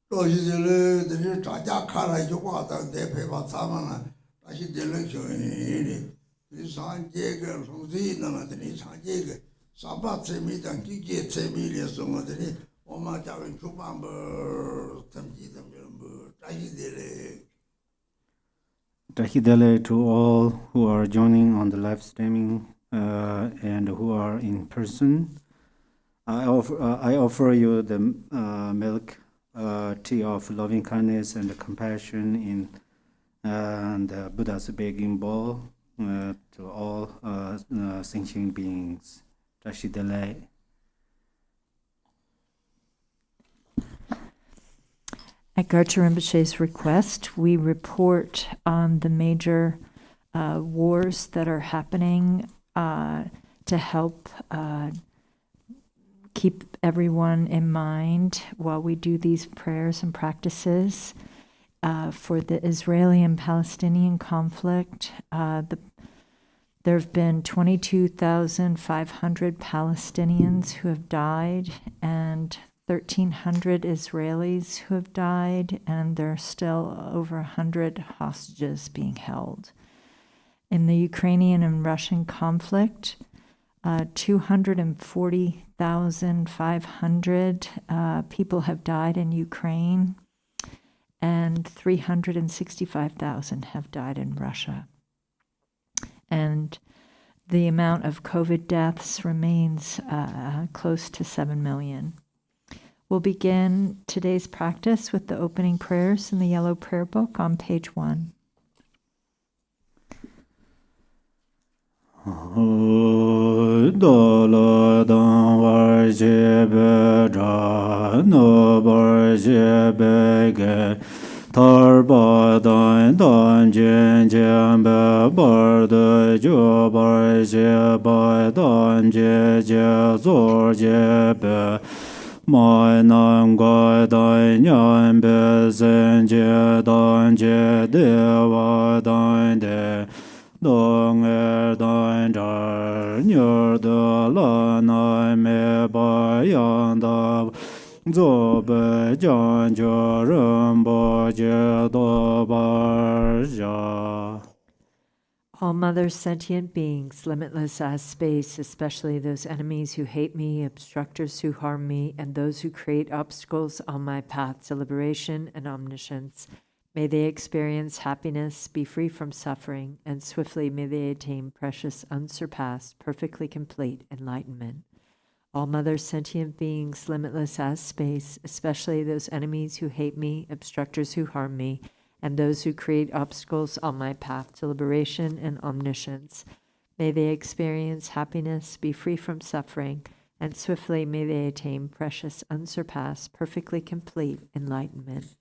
로시들이 자자 카라 요구하다 대패바 사만나 다시 들려줘니 이 산제가 송지 나마들이 산제가 사바체미당 기계 체미리에서 뭐들이 오마자는 주방버 탐지던 뭐 다시들이 Tahidele to all who are joining on the live streaming and who are in person. I offer you the milk tea of loving kindness and compassion in the Buddha's begging bowl to all sentient beings. Tahidele. At Garchen Rinpoche's request, we report on the major wars that are happening to help keep everyone in mind while we do these prayers and practices. For the Israeli and Palestinian conflict, there have been 22,500 Palestinians who have died and 1,300 Israelis who have died, and there are still over 100 hostages being held. In the Ukrainian and Russian conflict, 240,500 people have died in Ukraine, and 365,000 have died in Russia. And the amount of COVID deaths remains close to 7 million. We'll begin today's practice with the opening prayers in the Yellow Prayer Book on page 1. Mai nam gai dai nyan be sen je dan je de wa dan de dong dan dar nyur de la nai me ba yang da zo be jan jo ren bo je do bar ja. All mothers, sentient beings, limitless as space, especially those enemies who hate me, obstructors who harm me, and those who create obstacles on my path to liberation and omniscience, may they experience happiness, be free from suffering, and swiftly may they attain precious, unsurpassed, perfectly complete enlightenment. All mothers, sentient beings, limitless as space, especially those enemies who hate me, obstructors who harm me, and those who create obstacles on my path to liberation and omniscience. May they experience happiness, be free from suffering, and swiftly may they attain precious, unsurpassed, perfectly complete enlightenment.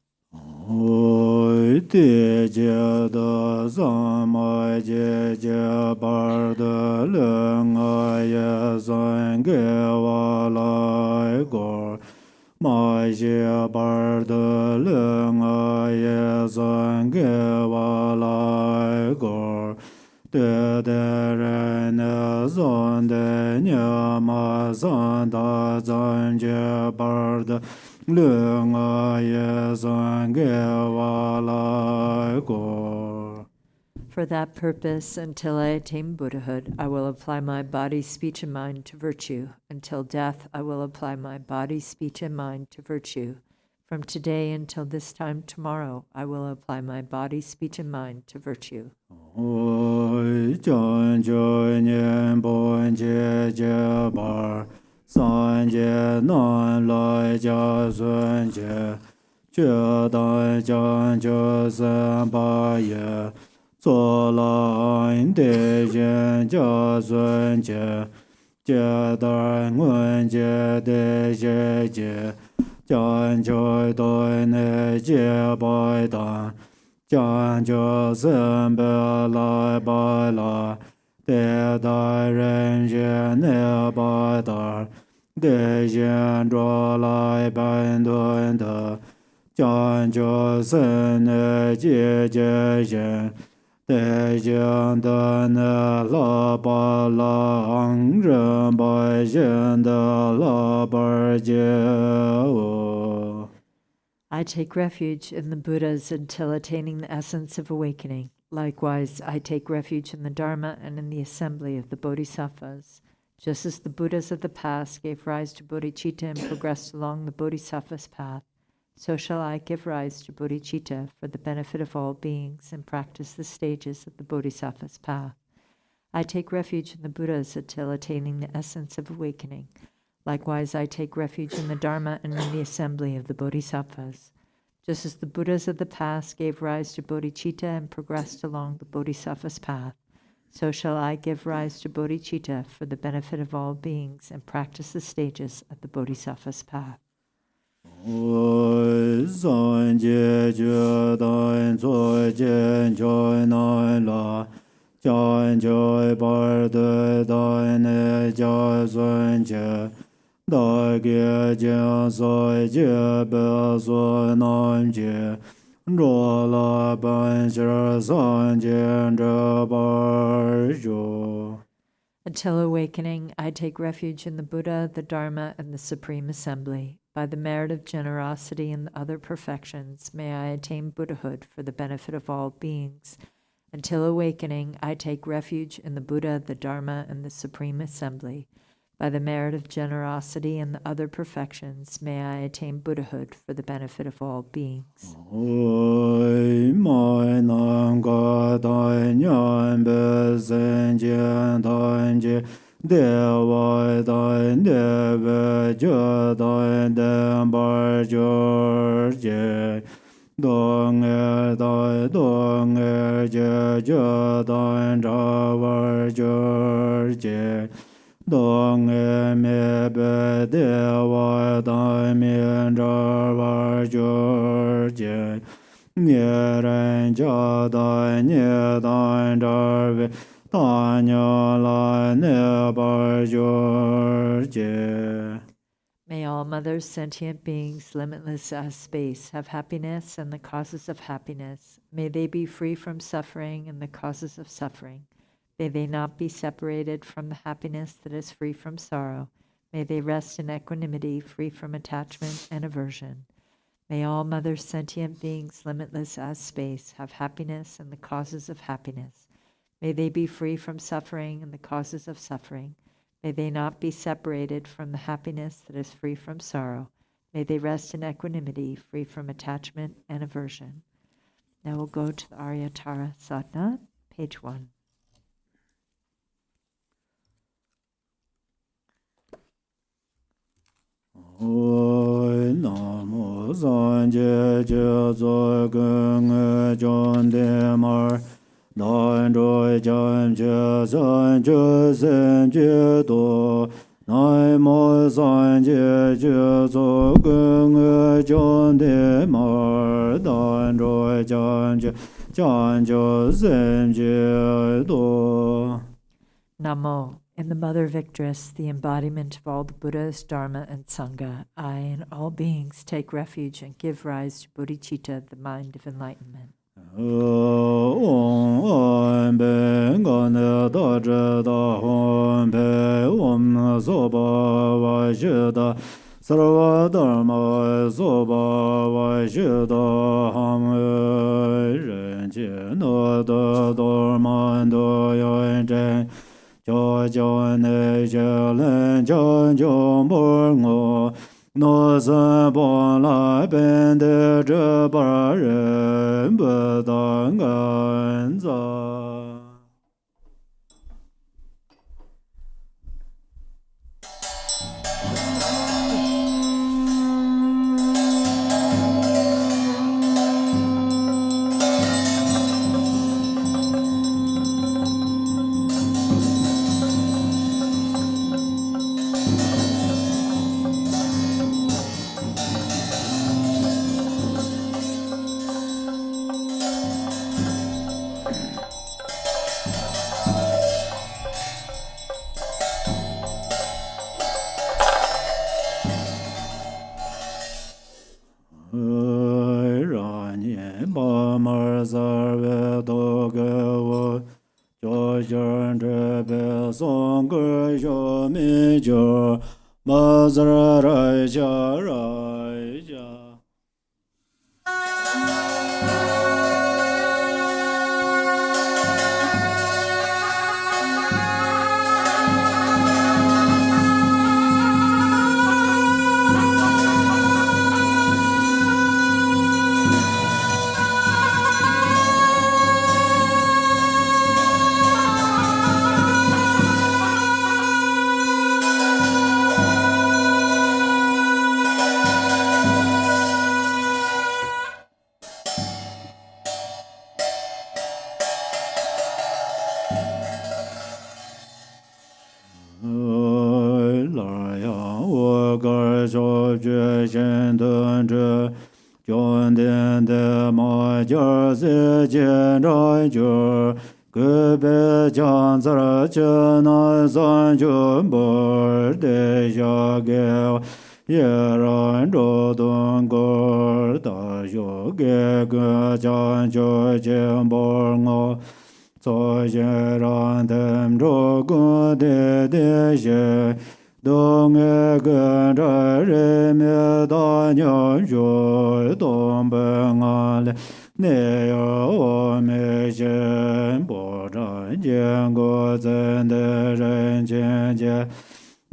Mai je bar de leng a ye zang ge wa lai gor de ren zon de nya ma zan da zan je bar de leng a ye zang ge wa lai gor. For that purpose, until I attain Buddhahood, I will apply my body, speech, and mind to virtue. Until death, I will apply my body, speech, and mind to virtue. From today until this time tomorrow, I will apply my body, speech, and mind to virtue. So la in de jen jia zun jie jie da nguan jie de jie jie jian jiu doi ne jie bai dan jian jiu zhen be lai bai la de dai ren jie ne bai da de jen zhuo lai ban dun de jian jiu zhen ne jie jie jen de jian de ne la ba lang ren bai jian de la bai jie wo. I take refuge in the Buddhas until attaining the essence of awakening. Likewise, I take refuge in the Dharma and in the assembly of the Bodhisattvas. Just as the Buddhas of the past gave rise to bodhicitta and progressed along the Bodhisattva's path, so shall I give rise to bodhicitta for the benefit of all beings and practice the stages of the Bodhisattva's path. I take refuge in the Buddhas until attaining the essence of awakening. Likewise, I take refuge in the Dharma and in the assembly of the Bodhisattvas. Just as the Buddhas of the past gave rise to bodhicitta and progressed along the Bodhisattva's path, so shall I give rise to bodhicitta for the benefit of all beings and practice the stages of the Bodhisattva's path. Until awakening, I take refuge in the Buddha, the Dharma, and the Supreme Assembly. By the merit of generosity and the other perfections, may I attain Buddhahood for the benefit of all beings. Until awakening, I take refuge in the Buddha, the Dharma, and the Supreme Assembly. By the merit of generosity and the other perfections, may I attain Buddhahood for the benefit of all beings. Dong me be dewa da mi war George nie ren ja da nie da ve ta nya la ne bar George. May all mothers, sentient beings, limitless as space, have happiness and the causes of happiness. May they be free from suffering and the causes of suffering. May they not be separated from the happiness that is free from sorrow. May they rest in equanimity, free from attachment and aversion. May all mothers, sentient beings, limitless as space, have happiness and the causes of happiness. May they be free from suffering and the causes of suffering. May they not be separated from the happiness that is free from sorrow. May they rest in equanimity, free from attachment and aversion. Now we'll go to the Arya Tara Sadhana, page 1. Namo Sanje Zo Gung John De Mar Dan Joy Jam Je San Je Sem Je Do Namo Sanje Zo Gung John De Mar Dan Joy Jam Je Jan Jo Sem Je Do. Namo. In the Mother Victress, the embodiment of all the Buddhas, Dharma, and Sangha, I and all beings take refuge and give rise to bodhicitta, the mind of enlightenment. Sarva Dharma Soba Vajshita Ham Renche No Do Dorman Do Yoen Chen Jo Jo Ne Je Len Jo Jo Mor Ngo No San Bon La Ben De Je Bar Ren Be Dang Gan Za. 不觉心顿知，君定的马脚是见着脚，隔壁将子儿去那三军不得下给。也让着东哥大学给个将就见不我，早些让他们着个的些，东个跟着人民大娘学东北俺嘞。你要我没见不常见过真的人间见。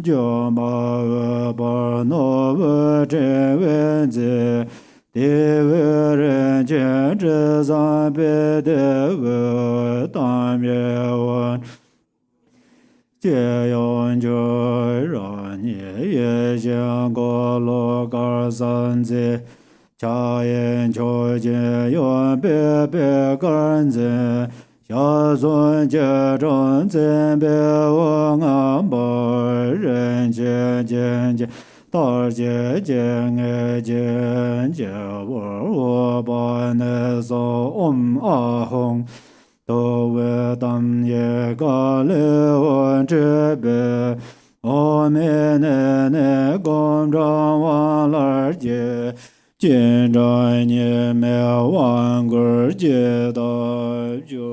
就把恶把诺恶这文字，地为人间这三辈的恶当灭亡，借用就让你也想过罗杆三字，恰言求见愿别别杆子。小孙接中真别我安保人间见见大姐见爱见见我把那说阿红都为当夜个来我这边我们那公章往哪接见着你们往个街道就。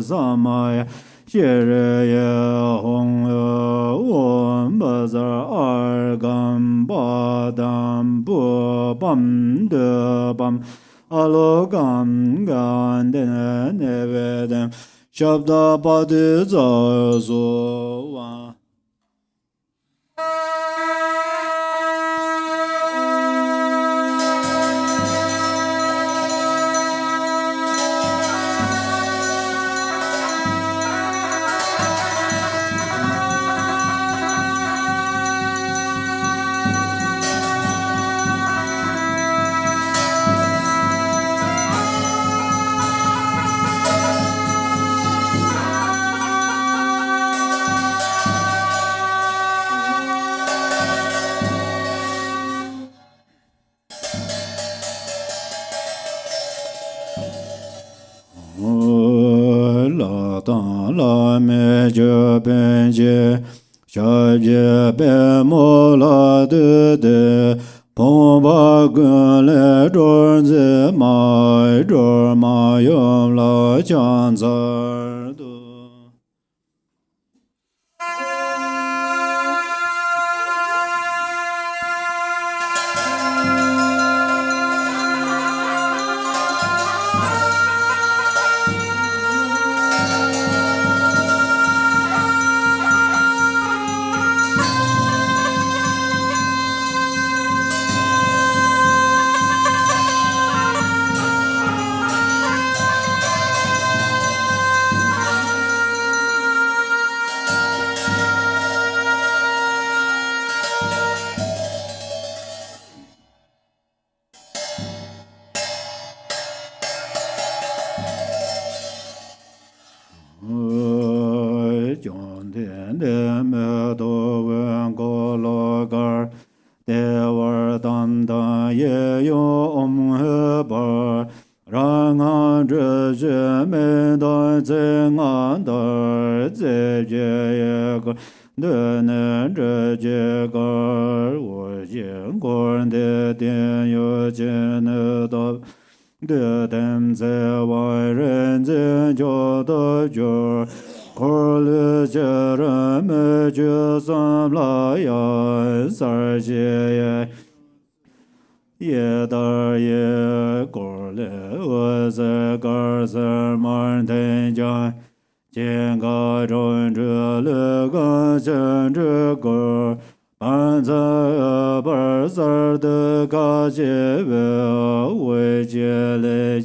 萨玛呀，谢日也红我不是二干巴当不邦的邦，阿罗干干的那位的，晓得巴的早说完。就本节小节本摩拉的的蓬巴根来种子马种马用了酱子的。Korlu Jereme Jusam La Ya Sarje Ye Dar Ye Korle Uze Garzer Martin Jan Jenga Ron Le Gan Chen Gor Banza Barzar de Gaje Wei Jie Le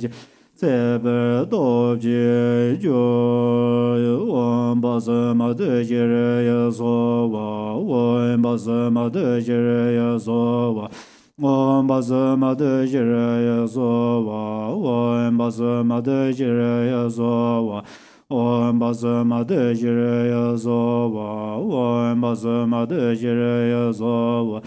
Zebe Dobje Jo Wan Basma de Jere Ya So Wa Wan Basma de Jere Ya So Wa Wan Basma de Jere Ya So Wa Wan Basma de Jere Ya So Wa Wan Basma de Jere Ya So Wa Wan Basma de Jere Ya So Wa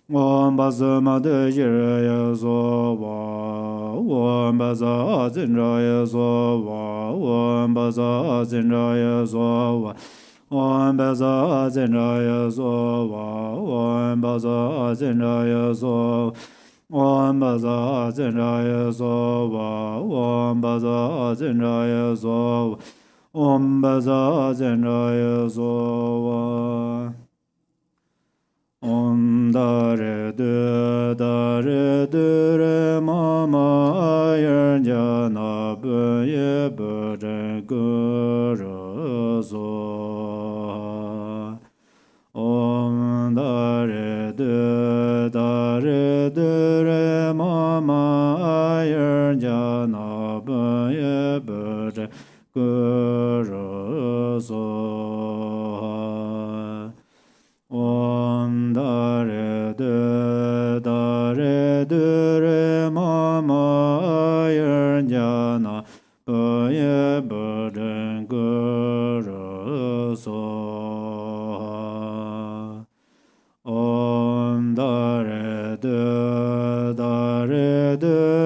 Wan Basma de Jere Ya So Wa Wan Baza Zinra Ya So Wa Wan Baza Zinra Ya So Wa Wan Baza Zinra Ya So Wa Wan Baza Zinra Ya So Wan Baza Zinra Ya So Wa Wan Baza Zinra Ya So Om Baza Zinra Ya So Wa Om Dare Du Re Mama Ayer Jana Bye Bure Guru So Om Dare Du Re Mama Ayer Jana Bye Bure Guru So Om Dare Du Re Mama Ayer Jana Bye Bure Guru So Om Dare Du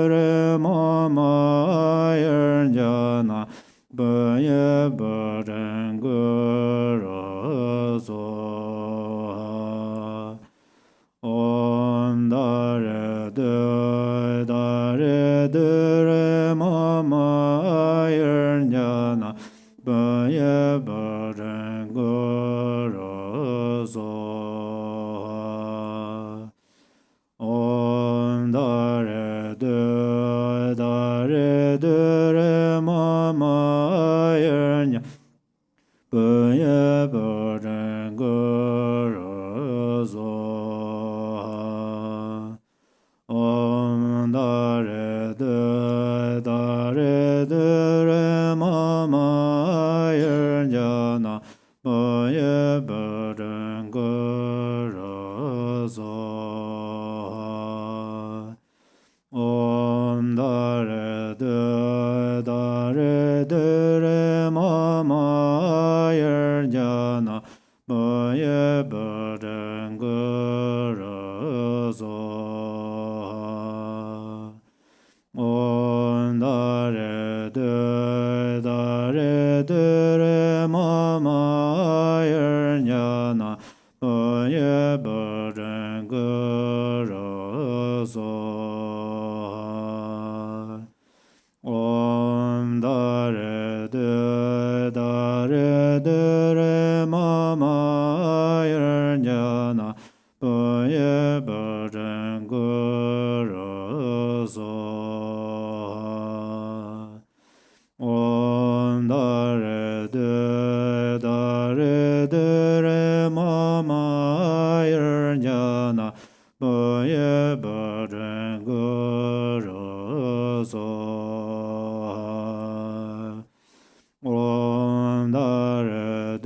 Re Mama Ayer Jana Bye Bure Guru So Om Dare Du Re Mama Ayer Jana Bye Bure Guru So Om Dare Du Re Mama Ayer Jana Bye Bure Guru So Om Dare Du Re Mama Ayer Jana Bye Bure Guru So Om Dare Du Re Mama Ayer Jana Bye Bure Guru So Om Dare Du Re Mama Ayer Jana Bye Bure Guru So Om Dare Du Re Mama Ayer Jana Bye Bure Guru So Om Dare Du Re Mama Ayer Jana Bye Bure Guru So Om Dare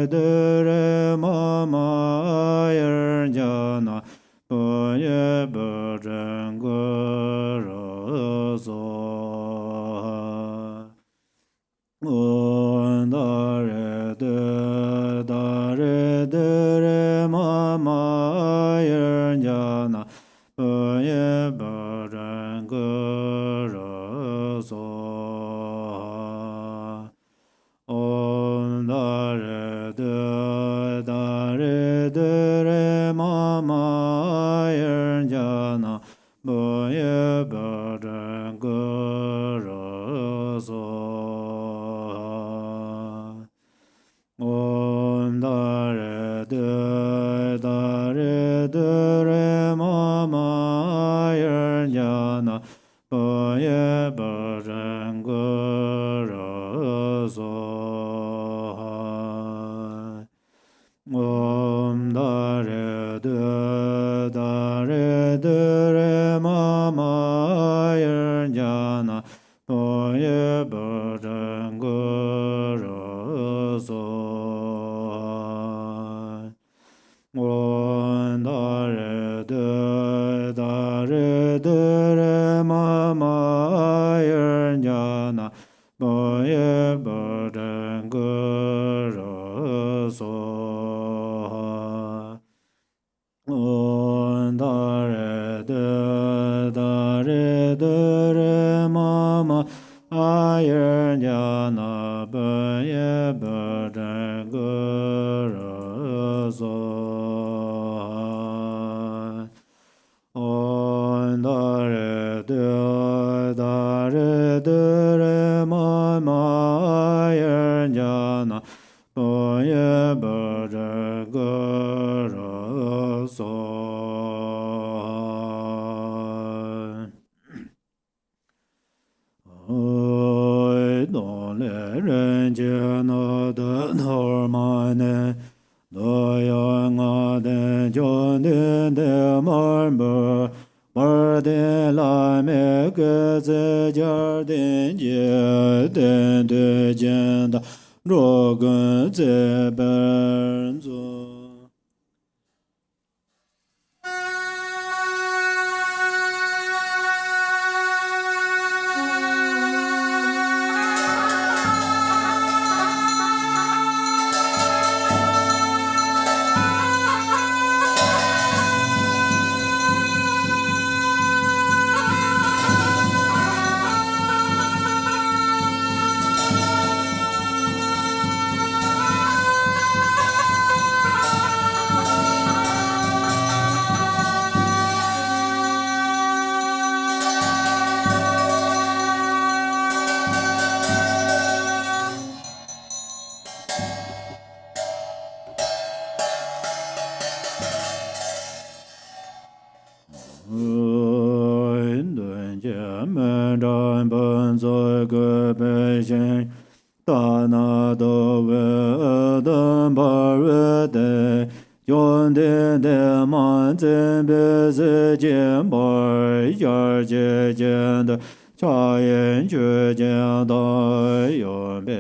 Du Re Mama Ayer Jana Bye Bure Guru So Om Dare Du Re Mama Ayer Jana Bye Bure Guru So Om Dare Du Re Mama Ayer Jana Bye Bure Guru So re ma ma yer nya na pa ye ba ren gu ra so ha om da re de re ma ma yer nya na pa ye ba ren gu ra so on da re de re ma ma yer nya na pa ye ba ren gu ra so on da re de re ma ma yer nya na pa ye ba ren gu ra so on da re de re ma ma yer nya na pa ye ba ren gu ra so oi do le ren je na de nor ma ne do ya nga de jo de mar ma mar de la me ge ze jar de je de jen da ro ge ze ben zo da na do we de ba re de yon de man zen be ze jian ba yar jie jian de cha yan jue jian da yon be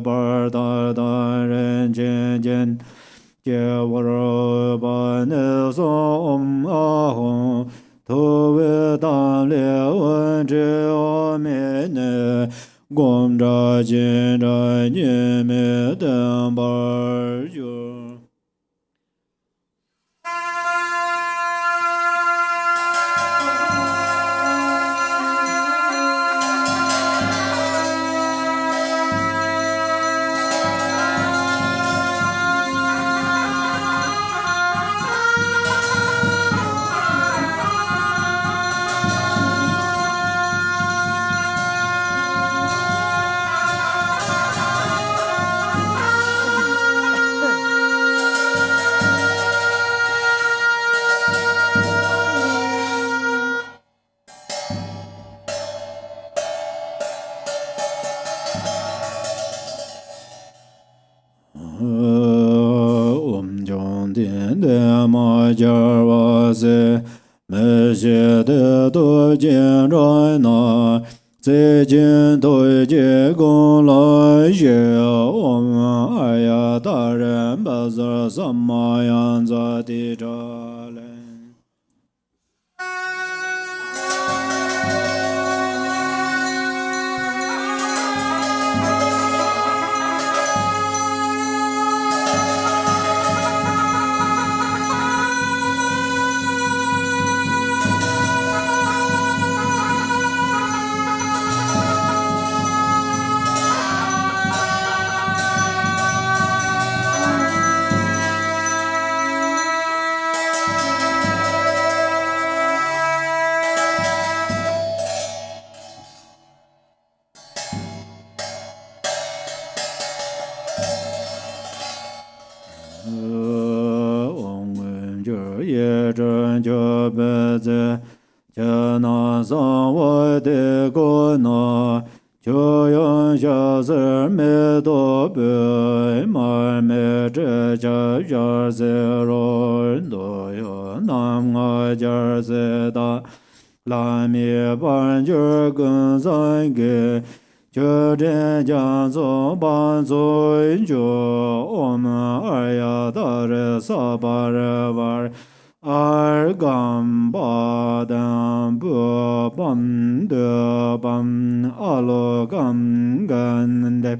ba da ren jian jian jie wo ro ba ne song a hong to we dan le wen zhe o me ne gom da jin da ni me den bar ju ma jar wa se me je de do jian rai na zhe jian do jie gong lai jie om Arya Tara ba za samma yan za ti cha le zhen jo be ze che na san wo de go na jo yon xia zi me do be ma me zhe jia jia ze ro do yo nam nga jia ze da la mi ban jia gen zan ge je zhen jiang zong ban zui jo om Arya Tara sa ba re var ar gam ba dan bu bam de bam alo gam gan de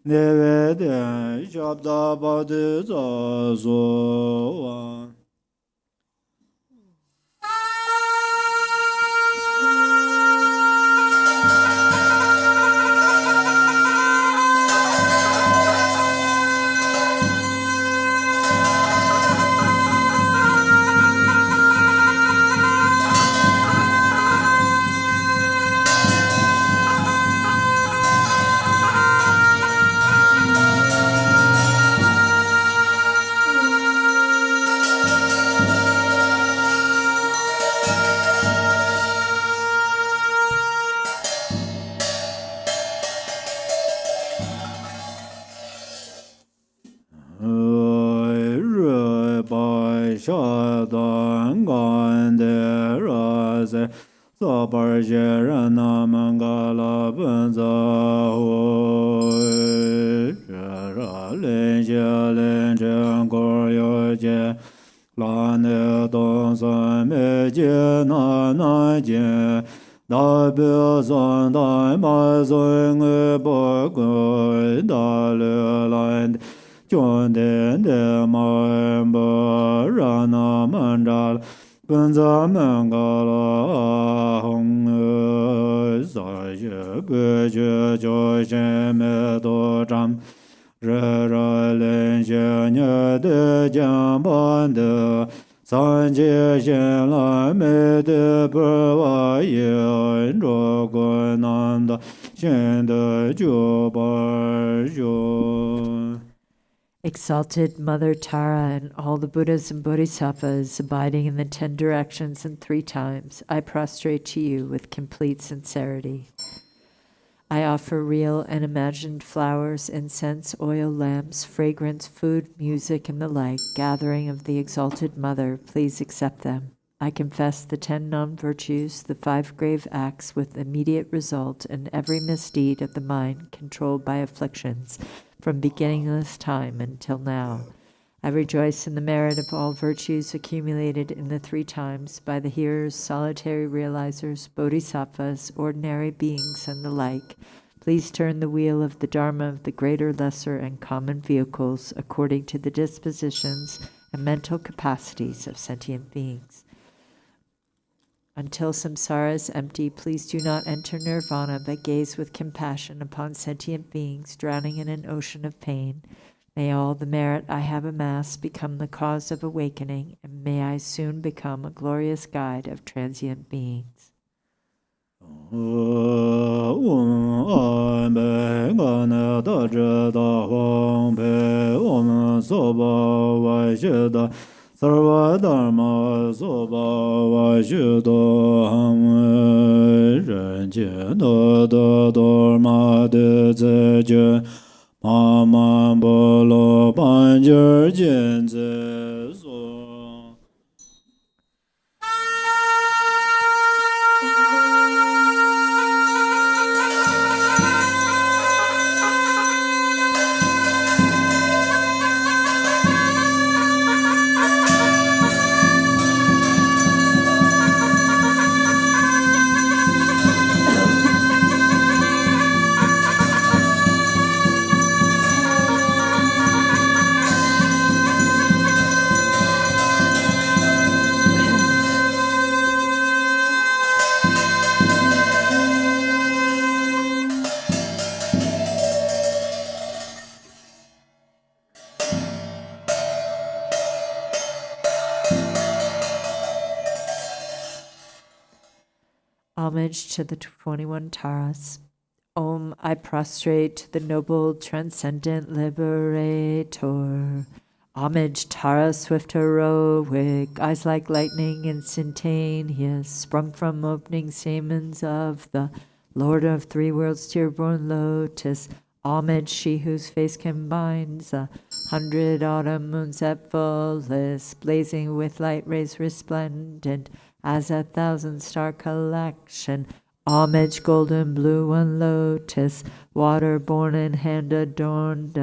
ne ve de jab da ba de za zo wa sha dan gan de ra ze sa par je ra na Mandala ben za ho ra len je len zhen go yo je la ne dong san me je na je da be zan da ma zong e bo go da le lan John de ma ba ra na Mandala ben za Mandala hong sa ye be je jo shen me do zhang re ra len xie nye de jiang ban de san jie xian lai me de pe wa ye zhuo guan nan da xian de jiu ba jiu. Exalted Mother Tara and all the Buddhas and Bodhisattvas abiding in the 10 directions and 3 times, I prostrate to you with complete sincerity. I offer real and imagined flowers, incense, oil, lamps, fragrance, food, music, and the like, gathering of the Exalted Mother. Please accept them. I confess the 10 non-virtues, the 5 grave acts with immediate result, and every misdeed of the mind controlled by afflictions, from beginningless time until now. I rejoice in the merit of all virtues accumulated in the 3 times by the hearers, solitary realizers, bodhisattvas, ordinary beings, and the like. Please turn the wheel of the Dharma of the greater, lesser, and common vehicles according to the dispositions and mental capacities of sentient beings. Until samsara is empty, please do not enter nirvana, but gaze with compassion upon sentient beings drowning in an ocean of pain. May all the merit I have amassed become the cause of awakening, and may I soon become a glorious guide of transient beings. Sarva Dharma Soba Vashuddha Ham Ren Jie Do Do Dharma De Ze Je Ma Man Bo Lo Ban Jer Jian Ze So. Homage to the 21 Taras. Om, I prostrate to the noble transcendent liberator. Homage, Tara, swift heroic, eyes like lightning instantaneous, sprung from opening stamens of the Lord of three worlds, tear-born lotus. Homage, she whose face combines 100 autumn moons at fullest, blazing with light rays resplendent as 1,000 star collection. Homage, golden blue one lotus, water born and hand adorned,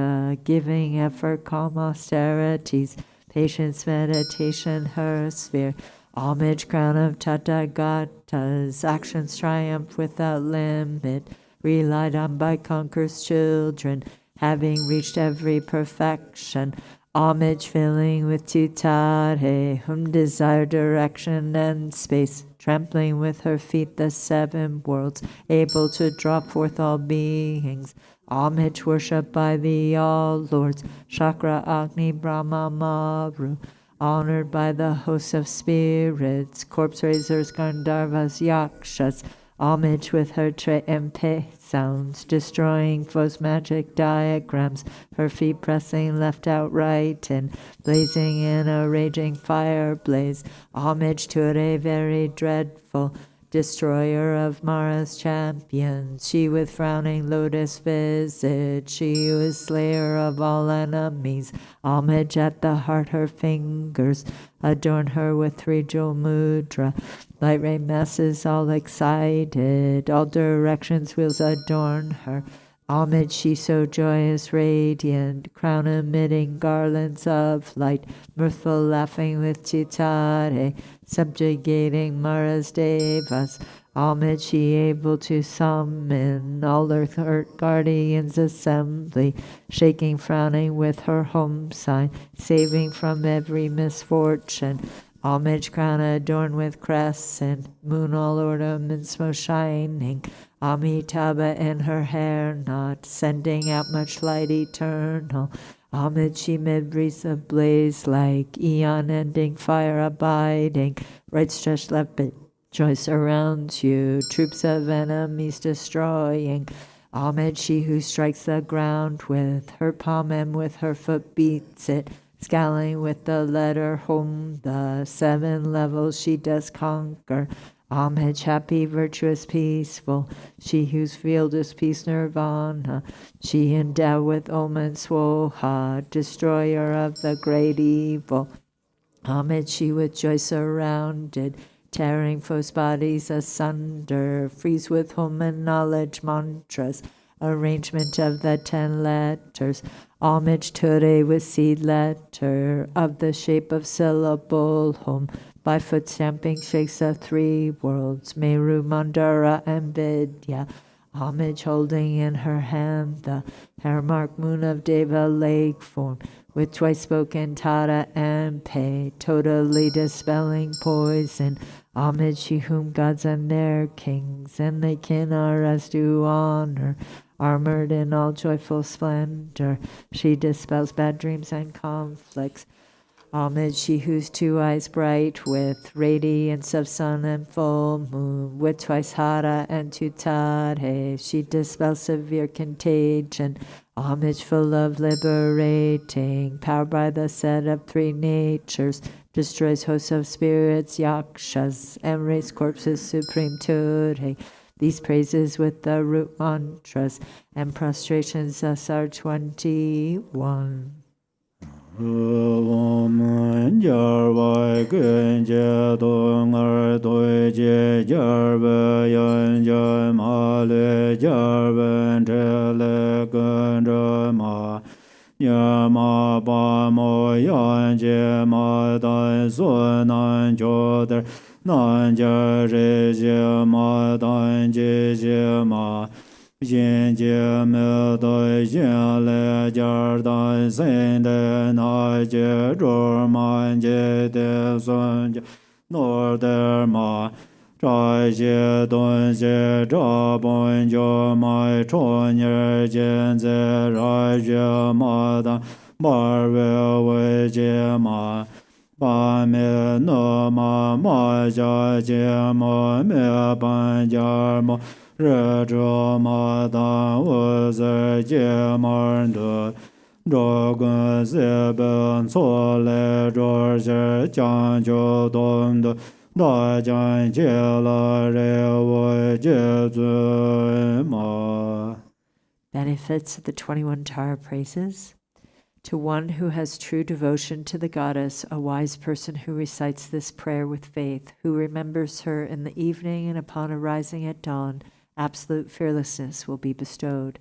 giving effort, calm austerities, patience, meditation, her sphere. Homage, crown of Tathagatas, actions triumph without limit, relied on by conquerors' children, having reached every perfection. Homage, filling with tutare, whom desire direction and space, trampling with her feet the seven worlds, able to draw forth all beings. Homage, worshipped by the all lords, Chakra, Agni, Brahma, Maru, honored by the hosts of spirits, corpse raisers, Gandharvas, Yakshas. Homage with her treempe sounds, destroying foes' magic diagrams, her feet pressing left out right and blazing in a raging fire blaze. Homage to a very dreadful destroyer of Mara's champions, she with frowning lotus visage, she who is slayer of all enemies. Homage at the heart, her fingers adorn her with three jewel mudra. Light ray masses all excited, all directions wheels adorn her. Homage, she so joyous, radiant, crown emitting garlands of light, mirthful laughing with chitare, subjugating Mara's devas. Homage, she able to summon all earth guardians assembly, shaking, frowning with her home sign, saving from every misfortune. Homage, crown adorned with crescent, moon all ornaments most shining, Amitabha in her hair knot, sending out much light eternal. Homage, she mid-breeze ablaze like eon-ending fire abiding, right stretched left bit, joy surrounds you, troops of enemies destroying. Homage, she who strikes the ground with her palm and with her foot beats it, scaling with the letter home, the 7 levels she does conquer. Homage, happy, virtuous, peaceful, she whose field is peace nirvana, she endowed with Om and Swoha, destroyer of the great evil. Homage, she with joy surrounded, tearing foes' bodies asunder, frees with home and knowledge mantras, arrangement of the 10 letters. Homage, Ture with seed letter, of the shape of syllable home, by foot stamping shakes the 3 worlds, Meru, Mandara, and Vidya. Homage, holding in her hand the hair mark moon of Deva lake form, with twice spoken Tara and Pe, totally dispelling poison. Homage, she whom gods and their kings and the Kinnaras do honor, armored in all joyful splendor, she dispels bad dreams and conflicts. Homage, she whose 2 eyes bright with radiance of sun and full moon, with twice Hara and Tutare, she dispels severe contagion. Homage, full of liberating, powered by the set of 3 natures, destroys hosts of spirits, yakshas, and raise corpses supreme Ture. These praises with the root mantras and prostrations thus are 21. Om jar vai kun je dong er doi je jar ve yan jar ma le jar ven tre le kun re ma ya ma ba mo yan je ma dan so nan jo der nan ja re je ma dan je ma yin jie me doi yin le jar dan sen de na jie zhuo man jie de sun jie nor de ma zhai jie dun jie zha bun jiu mai chun ye jian zi rai jie ma dan bar we wei jie ma ba me no ma ma jia jie mo me ban jia mo re zhe ma dan wu zi jie ma de Dragon Seben Sole George Jangchok Dom Da Jang Jela Rewo Jezun Ma. Benefits of the 21 Tara praises. To one who has true devotion to the goddess, a wise person who recites this prayer with faith, who remembers her in the evening and upon arising at dawn, absolute fearlessness will be bestowed.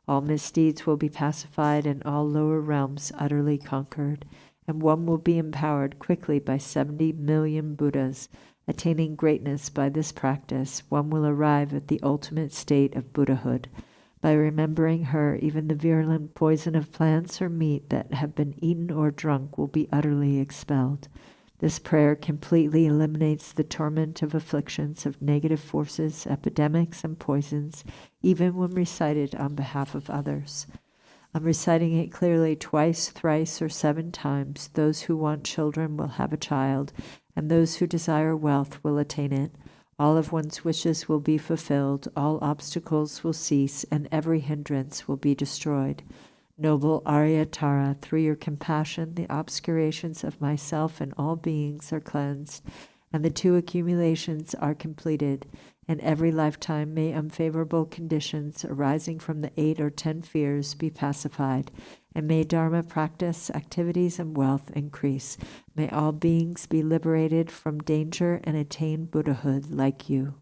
All misdeeds will be pacified and all lower realms utterly conquered, and one will be empowered quickly by 70 million Buddhas. Attaining greatness by this practice, one will arrive at the ultimate state of Buddhahood. By remembering her, even the virulent poison of plants or meat that have been eaten or drunk will be utterly expelled. This prayer completely eliminates the torment of afflictions of negative forces, epidemics, and poisons, even when recited on behalf of others. I'm reciting it clearly twice, thrice, or 7 times. Those who want children will have a child, and those who desire wealth will attain it. All of one's wishes will be fulfilled, all obstacles will cease, and every hindrance will be destroyed. Noble Arya Tara, through your compassion, the obscurations of myself and all beings are cleansed, and the 2 accumulations are completed. In every lifetime may unfavorable conditions arising from the 8 or 10 fears be pacified, and may Dharma practice, activities, and wealth increase. May all beings be liberated from danger and attain Buddhahood like you.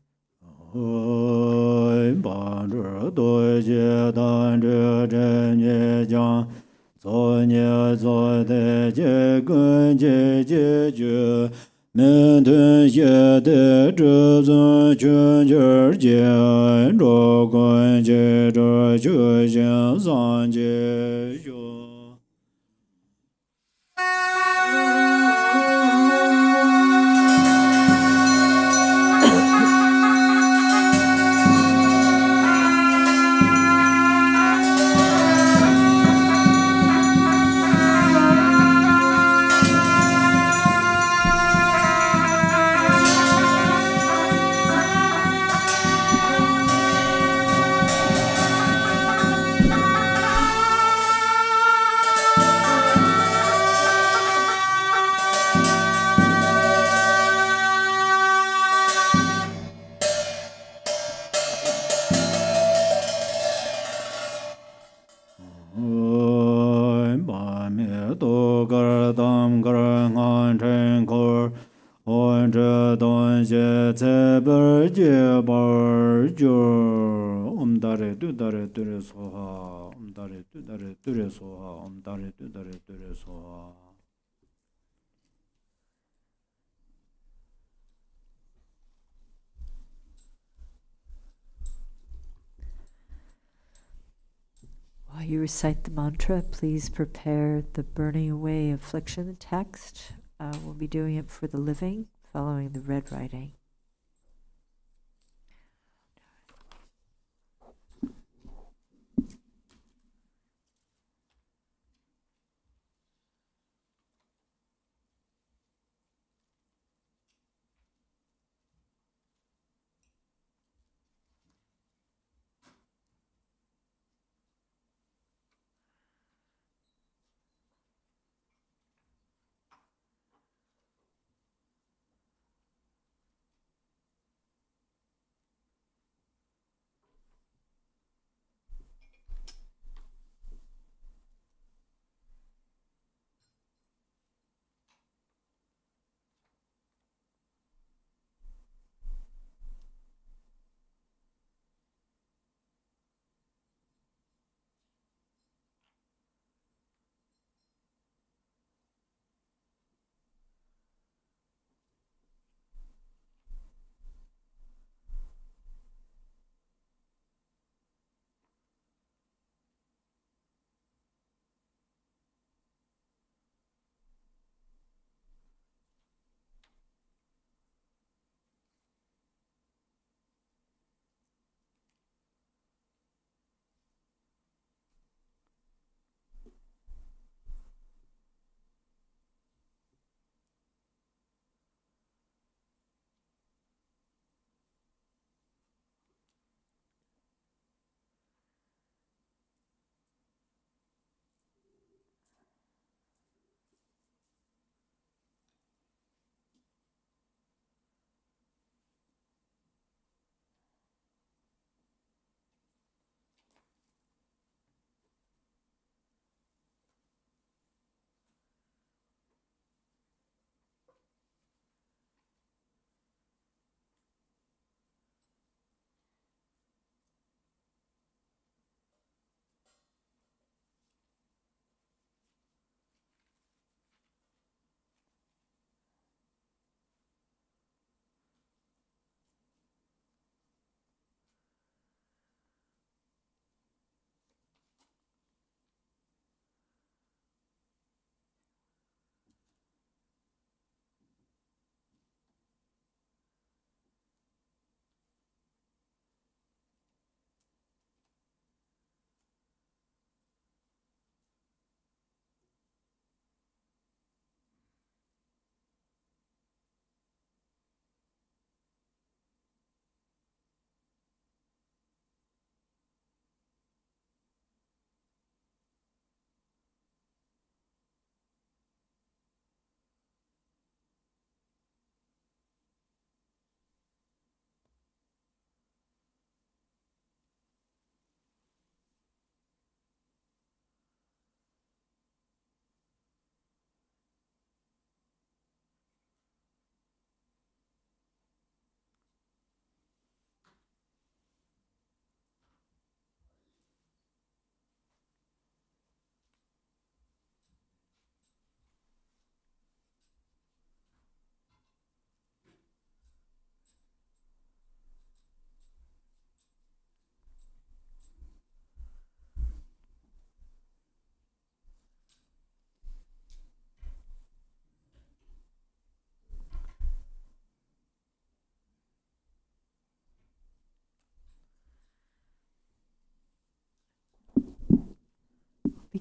While you recite the mantra, please prepare the burning away affliction text. We'll be doing it for the living, following the red writing.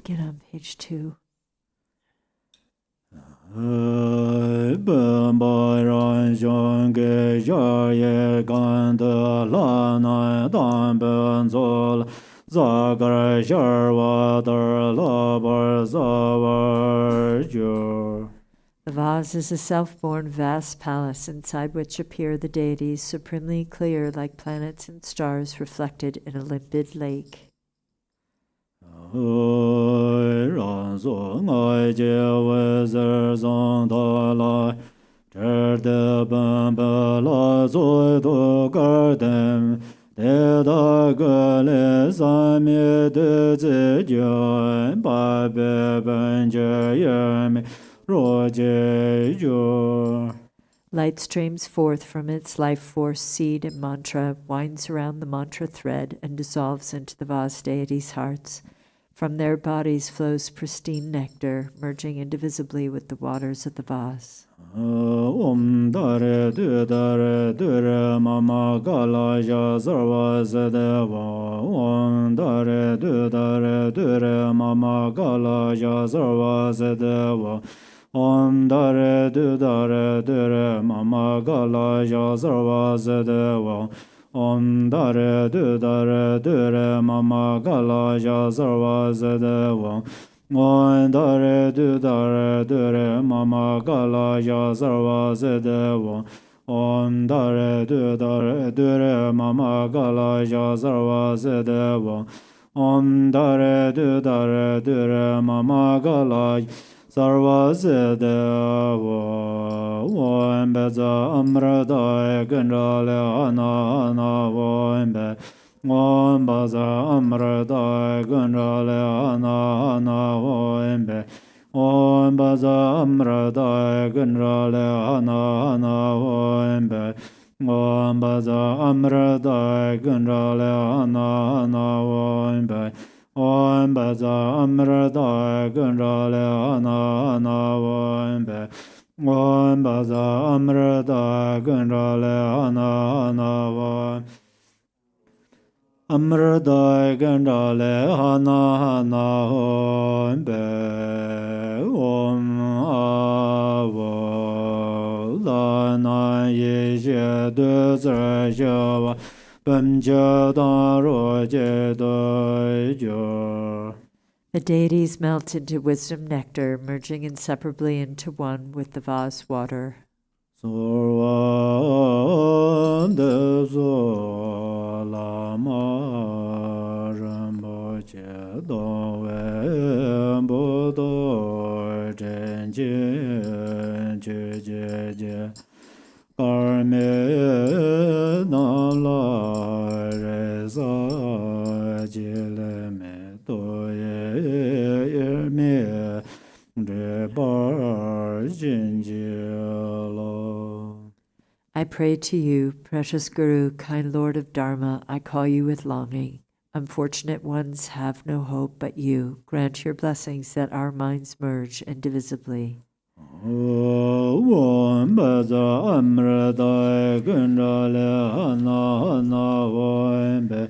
begin on page 2. The vase is a self-born vast palace inside which appear the deities supremely clear like planets and stars reflected in a limpid lake. Light streams forth from its life force, seed, and mantra, winds around the mantra thread, and dissolves into the vast deities' hearts. From their bodies flows pristine nectar, merging indivisibly with the waters of the vase. Om dare dure mama gala ja sarva sadeva. Om dare dure mama gala ja sarva sadeva. Om dare dure mama gala ja sarva sadeva. Om dare dure mama gala ja sarva sadeva. Om dare dure mama gala ja sarva sadeva. Om dare dure mama gala ja sarva sadeva. Om dare dure mama gala sarva sadeva. Om beza amrada ganjale ana om be. Om baza amrada ganjale ana om be. Om baza amrada ganjale ana om be. Om baza amrada ganjale ana om be. Om baza amrada ganjale ana om be. Om baza amrada ganjale ana om be. Amrada gandale hana om be. Om avo lana yeje de zrajava bamja da roje dojo. The deities melt into wisdom nectar, merging inseparably into one with the vase water. Sorva de so Lamas Rinpoche dove bodo jenjin je karme nala reza jile me toye me de bar jinjilo. I pray to you, precious Guru, kind Lord of Dharma, I call you with longing. Unfortunate ones have no hope but you. Grant your blessings that our minds merge indivisibly. Om Baza Amrita Gundale Hana Vambe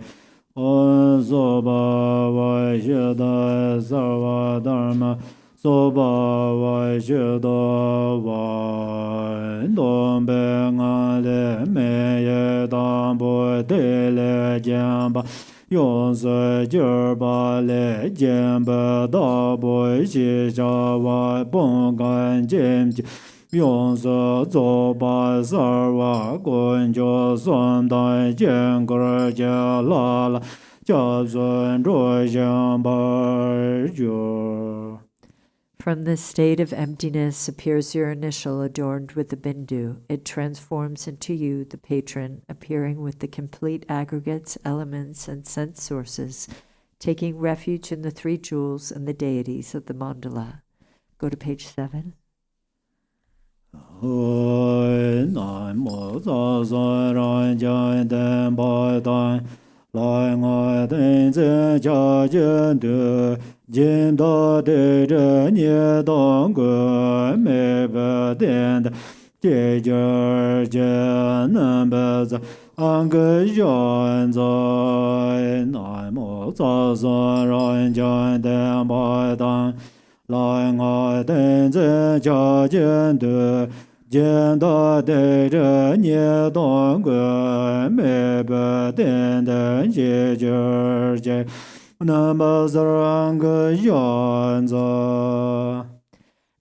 Om Soba Vaishada Sarva Dharma Soba Vaishada Vain Dombe Ngale Meye Dambo Tele Jamba Yonsa Jerba Le Jamba Dabo Shishawa Bongan Jemji Yonsa Zoba Sarva Gunjo Sondai Jengar Jalala Jazun Rojamba Jor. From this state of emptiness appears your initial adorned with the bindu. It transforms into you, the patron, appearing with the complete aggregates, elements, and sense sources, taking refuge in the three jewels and the deities of the mandala. Go to page 7. Lai ngài tên zhe cha jen de jin da de zhe nie dong gu me ba den de jie jie jie nan ba za an ge yuan zai nai mo za so ran jan den ba dan lai nga den zen jia jian de jian da de zhe nie dong gue me be den den jie jie jie Namo Zaranga Yanza.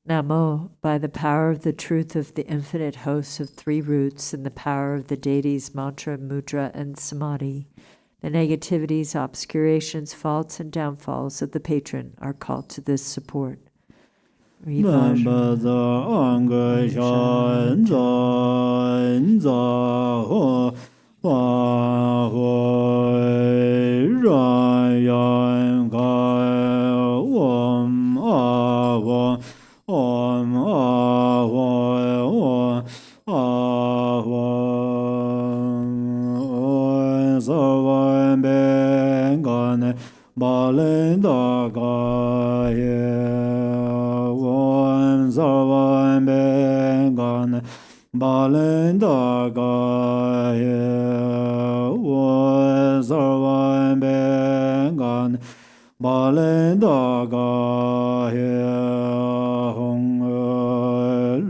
Namo, by the power of the truth of the infinite hosts of three roots and the power of the deities mantra, mudra, and samadhi, the negativities, obscurations, faults, and downfalls of the patron are called to this support. Namo Zaranga Yanza. Fa Hui Ran Yan Kai Om A Wa Om A Wa A Wa Sarvan Ben Gan Balin Da Ga Ye Om Sarvan Ben Gan Balin Da Ga Ye Sarvan Ben Gan Balin Da Ga Ye Hong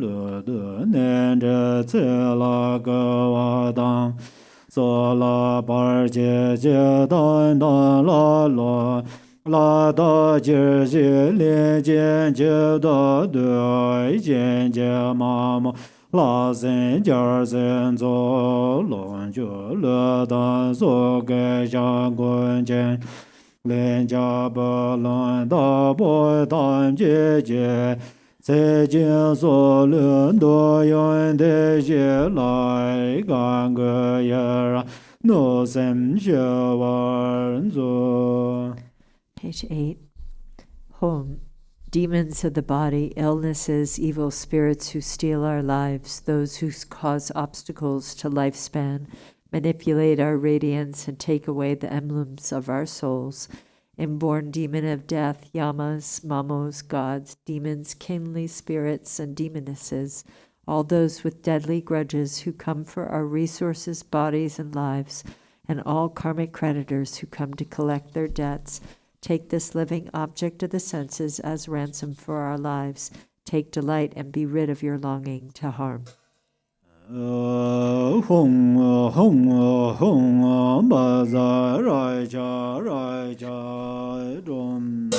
Le De Nen Zhe Ce La Ge Wa Dang So La Bar Jie Jie Dan Dan La La La Da Jie Jie Lien Jian Jie Da De Jian Jie Ma Ma La Zhen Jiar Zhen Zo Lon Ju Le Dan So Ge Zhang Guan Jian Lin Jia Bo Lon Da Bo Dan Jie Jie Zai Jin So Lun Do Yuan De Jie Lai Gan Ge Ye Ra No Sem Xie Wan Zu. Page 8. Home. Demons of the body, illnesses, evil spirits who steal our lives, those who cause obstacles to lifespan, manipulate our radiance and take away the emblems of our souls. Inborn demon of death, yamas, mamos, gods, demons, kingly spirits, and demonesses, all those with deadly grudges who come for our resources, bodies, and lives, and all karmic creditors who come to collect their debts. Take this living object of the senses as ransom for our lives. Take delight and be rid of your longing to harm. Hong Hong Baza Rai Cha Dum.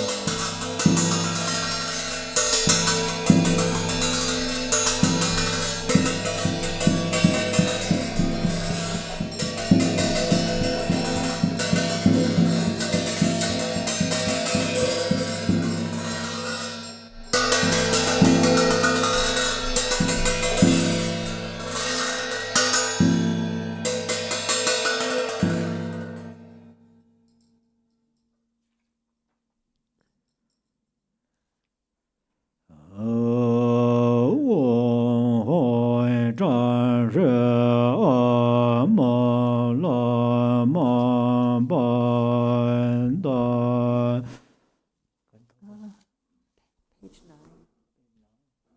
Page 9.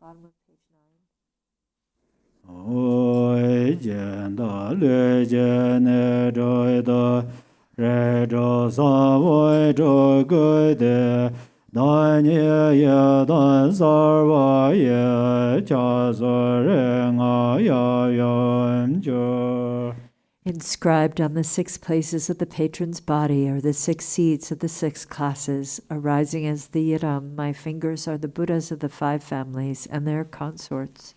Bottom of page 9. Oi jian da le jian ne zhoi da re zhou sa wei zhou gui de dan ye ye dan sar wa ye cha su re nga ya yuan zhu. Inscribed on the 6 places of the patron's body are the 6 seeds of the 6 classes. Arising as the Yiram, my fingers are the Buddhas of the 5 families and their consorts.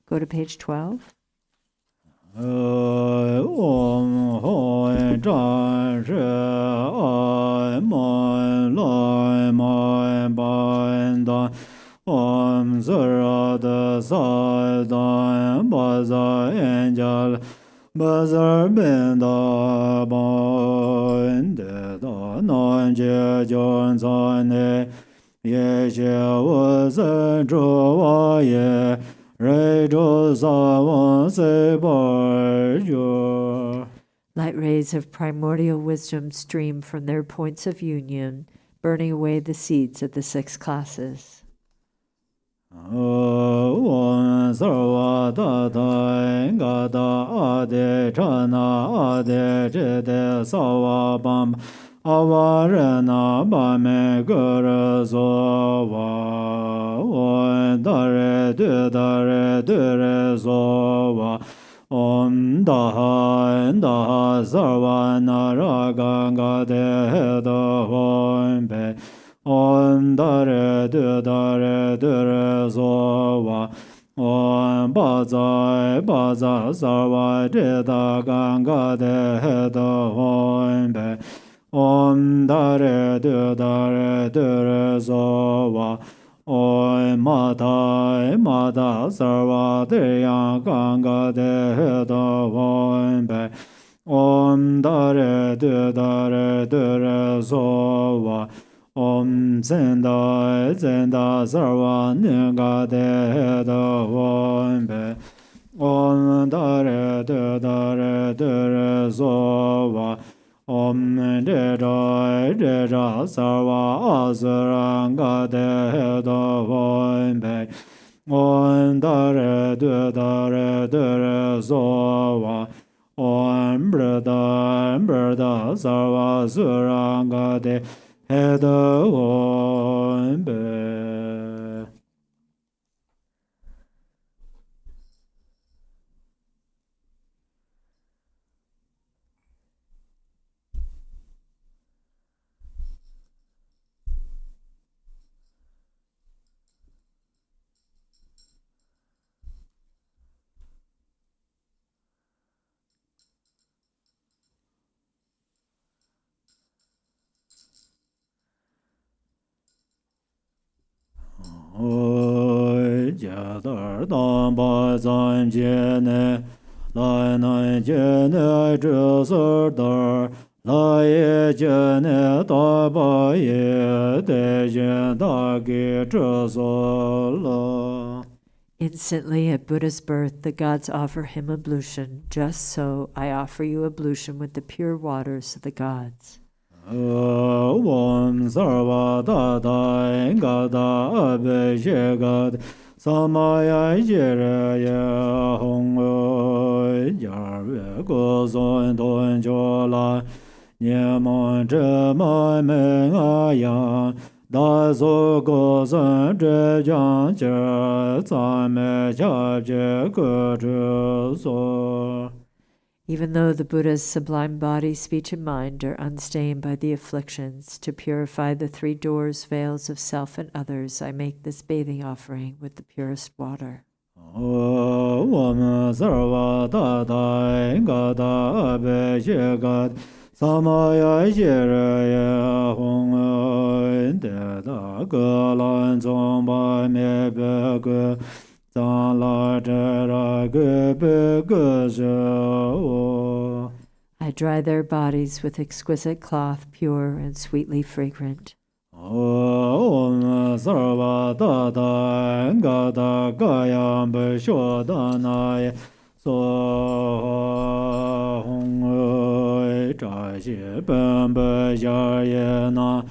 Go to page 12. Om Hoi Zhan Shi Ai Mai Lai Mai Ban Dan Om Sura De Sai Dan Ba Za Yan Jia Ba Zar Ben Da Ban De Da Nan Jie Jian Zai Ne Ye Xie Wu Zhen Zhu Wa Ye Light rays of primordial wisdom stream from their points of union, burning away the seeds of the 6 classes. avarana bame guru so wa dare dure so wa om daha sarva naraga ga de do hom be om dare dure so wa om baza sarva de da ganga de do hom be om dare so wa om mata sarva de yang ganga de do hom be om dare so wa om zenda sarva nyanga de do hom be om dare so wa om dera sarva asaranga de do hom be om dare so wa om brada sarva suranga de do hom be. Jadar dam ba zam jene lai nai jene zhe dar lai ye jene da ba ye de jen da ge zhe la. Instantly at Buddha's birth, the gods offer him ablution. Just so, I offer you ablution with the pure waters of the gods. Om sarva dada gada abhishekad samaya jiraya hong yarve gozon don jola nyamon zhema mengaya da zo gozon zhe jangchok zame chabje ge so. Even though the Buddha's sublime body, speech, and mind are unstained by the afflictions, to purify the three doors, veils of self and others, I make this bathing offering with the purest water. Om sarva dada gada abhishekad samaya jiraya hong deda galan zomba mebe I dry their bodies with exquisite cloth, pure and sweetly fragrant. Om sarva dada gada gayam bhishodanaya so hong trashi bamba yarena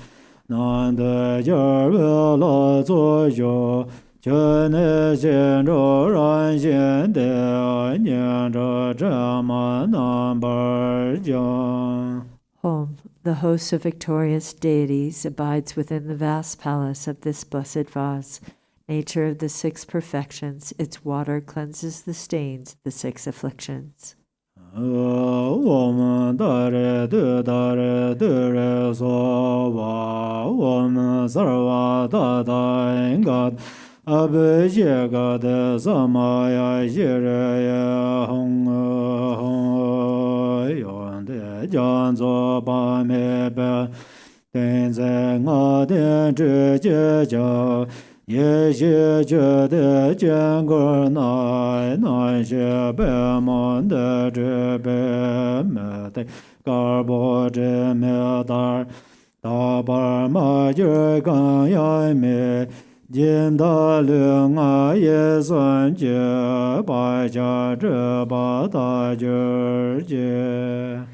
nanda yarvela zoyo Chene xian zhou ran xian de nian zhe zhema nambar jiang. Home, the host of victorious deities, abides within the vast palace of this blessed vase. Nature of the six perfections, its water cleanses the stains of the six afflictions. Om dare so va om sarva dada gad abhishekad samaya jiraya hong yonde janzo pa mebe tenzin nga ten zhe jia ye xie zhe de jian gu nai xie be mon de zhe be me de gar bo zhe me dar da bar ma zhe gang yai me jin da lu nga ye sun jie bai jia zhe ba da zhe jie.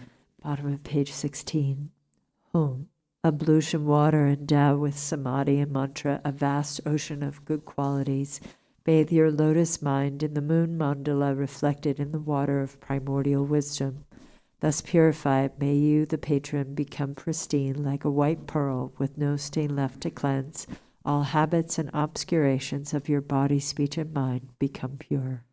Bottom of page 16. Home. Ablution water endowed with samadhi and mantra, a vast ocean of good qualities. Bathe your lotus mind in the moon mandala reflected in the water of primordial wisdom. Thus purified, may you, the patron, become pristine like a white pearl with no stain left to cleanse. All habits and obscurations of your body, speech, and mind become pure.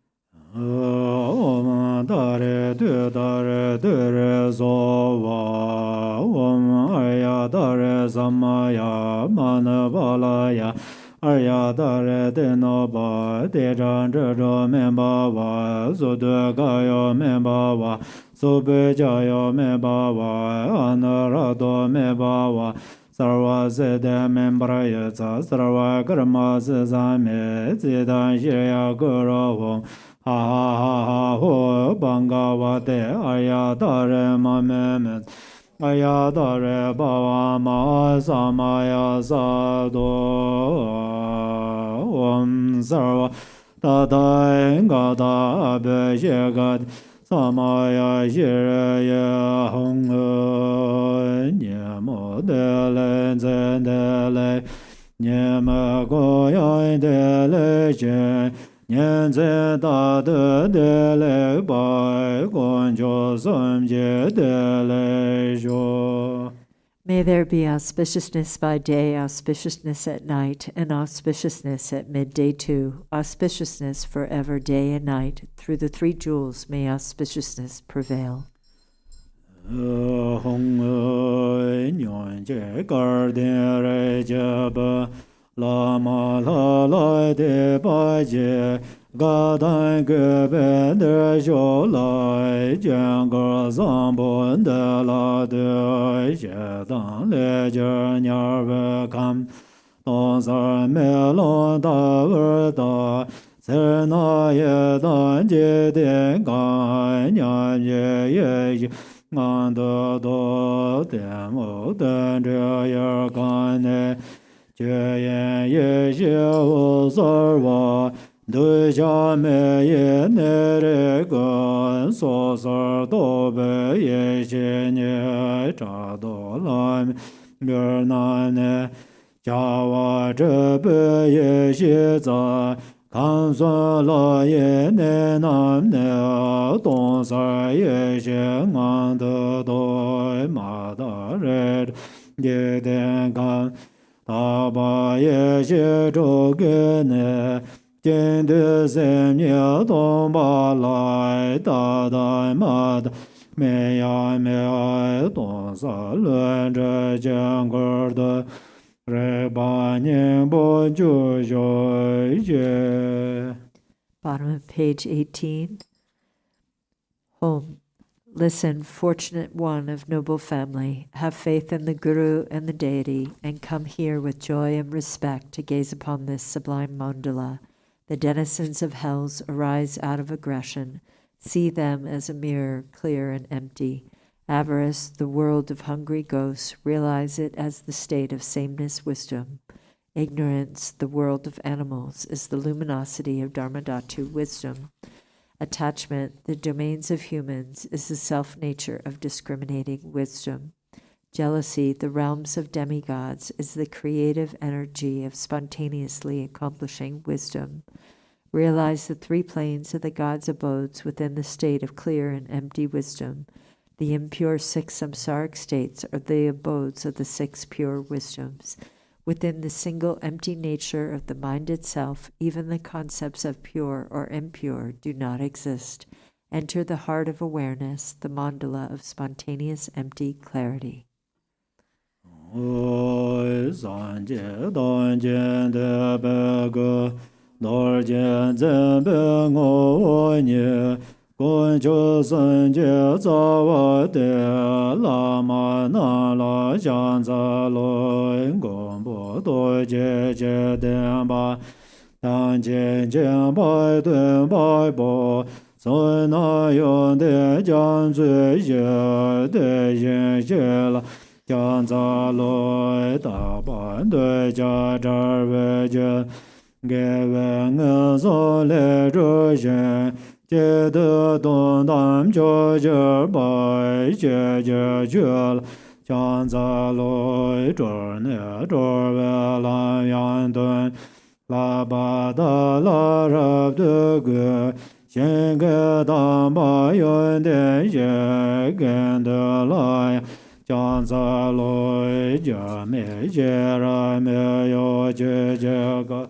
Om Dare Dure Zova Om Arya Dare Samaya Manavalaya Arya Dare Denoba Dejan Jojo Membawa Zudugaya Membawa Subijaya Membawa Anarado Membawa Sarva Zede Membrayatsa Sarva Karma Zame Zidan Shirya Guru Ha ha ha ha ho Bangavate Arya Tara Mamemet Arya Tara Bhava Ma Samaya Sadho Om Sarva Tata Gata Abhishegat Samaya Shiraya Hong Nyamo Dele Zendele Nyama Goya Dele Chen Nyenze da de le bai gonjo samje de le jo. May there be auspiciousness by day, auspiciousness at night, and auspiciousness at midday too. Auspiciousness forever, day and night. Through the three jewels may auspiciousness prevail. Hong nyon je garden re jaba Lama la la de ba je ga dan ge be de jo lai jian ge zang bo de la de je dan le je nya ve kam don sa me lo da ver da se na ye dan je de ga nya ye ye ngan de do de mo de ye ga ne Jie yan ye xie wu sarva, du xia me ye ne re gan, so sar do be ye xie nye, cha do lam, mir na ne, jia wa zhe be ye xie za, kan sun la ye ne nam ne, dong sar ye xie ngan de do, ma da re, ye den gan, Taba ye xie zhou ge ne, jian de sem ye dong ba lai, da da ma da, me ya dong sa luen zhe jian ge de, re ba nian bo ju zhou ye. Bottom of page 18. Home. Listen, fortunate one of noble family, have faith in the Guru and the deity, and come here with joy and respect to gaze upon this sublime mandala. The denizens of hells arise out of aggression. See them as a mirror, clear and empty. Avarice, the world of hungry ghosts, realize it as the state of sameness wisdom. Ignorance, the world of animals, is the luminosity of Dharmadhatu wisdom. Attachment, the domains of humans, is the self-nature of discriminating wisdom. Jealousy, the realms of demigods, is the creative energy of spontaneously accomplishing wisdom. Realize the three planes of the gods' abodes within the state of clear and empty wisdom. The impure six samsaric states are the abodes of the six pure wisdoms. Within the single empty nature of the mind itself, even the concepts of pure or impure do not exist. Enter the heart of awareness, the mandala of spontaneous empty clarity. Gun jo sun jie za wa de lama na la jiang za lo gong bo do jie jie den ba dang jian jian bai dun bai bo sun na yon de jiang zui jie de yin jie la jiang za lo da ban dui jia zha wei jie ge wei nge zo le zhu yin Jie de dong dam jiu jie bai jie jie jie la jiang za loi zhe ne zhe wei lan yang dun la ba da la rab de gue Shen ge dan ba yun de ye gen de la Jiang za lo jia me jie ra me yo jie jie ge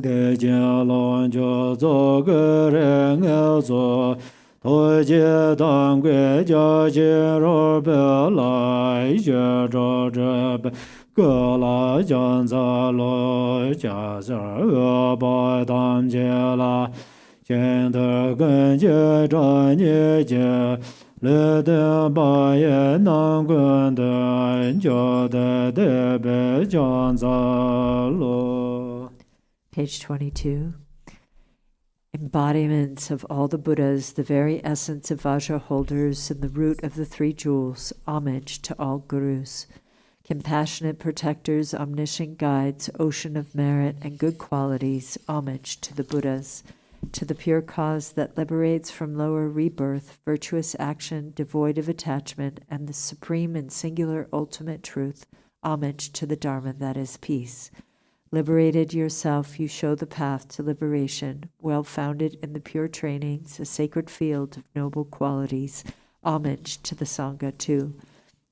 ge jie long jiu zuo ge ren ge zuo to jie dan gui jia jie ro be lai jie zhou zhe be ge la jiang za lo jia zi e ba dan jie la Jian de gen jie zhan ye jie le de ba ye nan gun de jiao de be jiang za lo. Page 22. Embodiments of all the Buddhas, the very essence of Vajra holders and the root of the three jewels, homage to all gurus. Compassionate protectors, omniscient guides, ocean of merit and good qualities, homage to the Buddhas. To the pure cause that liberates from lower rebirth, virtuous action devoid of attachment, and the supreme and singular ultimate truth, homage to the Dharma that is peace. Liberated yourself, you show the path to liberation, well-founded in the pure trainings, a sacred field of noble qualities, homage to the Sangha too.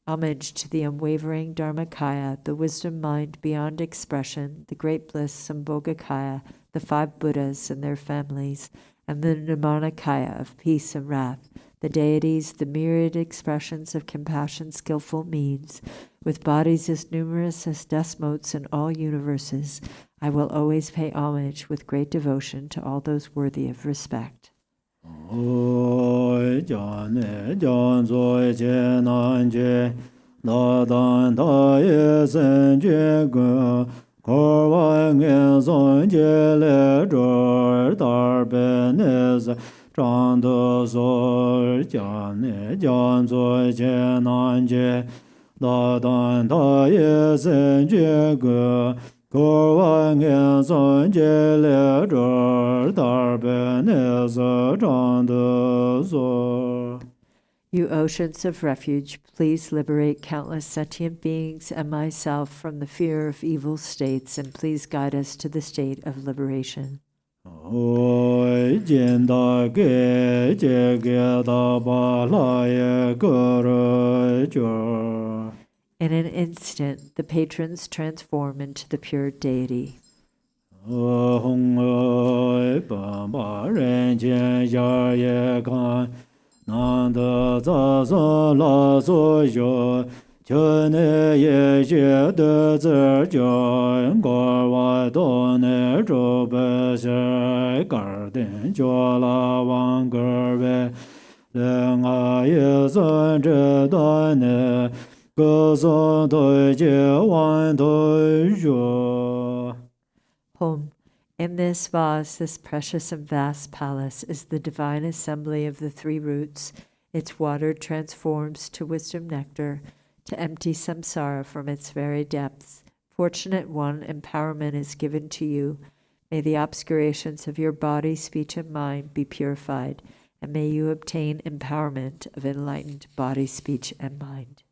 Homage to the unwavering Dharmakaya, the wisdom mind beyond expression, the great bliss Sambhogakaya, the 5 Buddhas and their families, and the Nirmanakaya of peace and wrath, the deities, the myriad expressions of compassion, skillful means, with bodies as numerous as dust motes in all universes. I will always pay homage with great devotion to all those worthy of respect. You oceans of refuge, please liberate countless sentient beings and myself from the fear of evil states, and please guide us to the state of liberation. In an instant, the patrons transform into the pure deity. Home. In this vase, this precious and vast palace, is the divine assembly of the 3 roots. Its water transforms to wisdom nectar, to empty samsara from its very depths. Fortunate one, empowerment is given to you. May the obscurations of your body, speech, and mind be purified, and may you obtain empowerment of enlightened body, speech, and mind.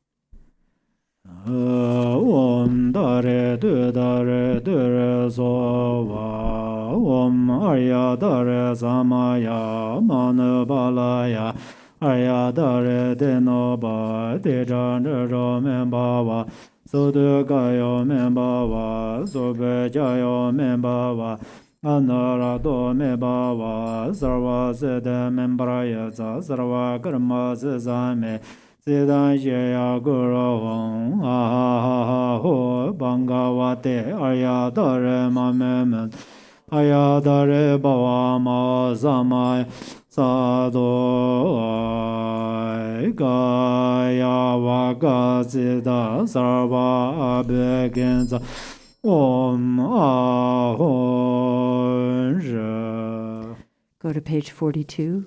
Om Dare Dure So Va Om Arya Tara Samaya Manubalaya Arya Tara Denoba Dejan Ro Membawa Sodu Gayo Membawa Sobe Jayo Membawa Anarado Membawa Sarva Sede Membraya Sarva Karma Zame Siddha Jaya Guru Hong Ho Bangavate Arya Tara Mamemen Arya Tara Bhava Ma Samaya Sadhu Gaya Vaka Siddha Sarva Abhekinsa Om Ahon. Go to page 42.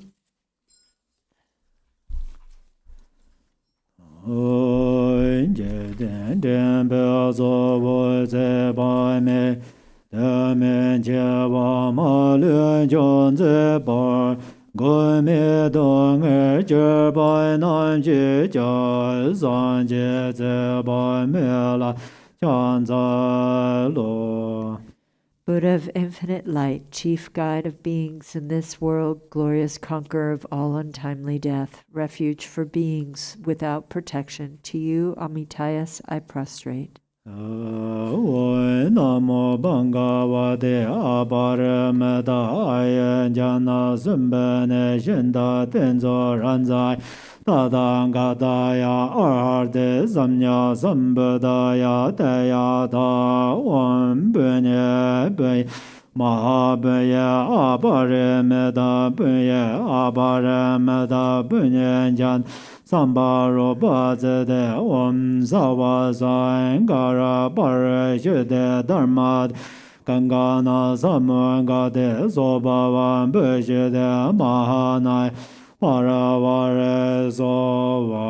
Buddha of infinite light, chief guide of beings in this world, glorious conqueror of all untimely death, refuge for beings without protection, to you, Amitayas, I prostrate. Namo Bhagavate Aparamedaya Jana Sumbane Shinda Tenzo Ranzai Tadangataya Arde Samnya Sambadaya Tayata Om Bunye Bunye Mahabaya Aparameda Bunye Aparameda Bunye Jan Sambaro Bhadzade Om Savasankara Parashuddhe Dharmad Gangana Samangade Sobavan Bhajade Mahanai Paravare Sova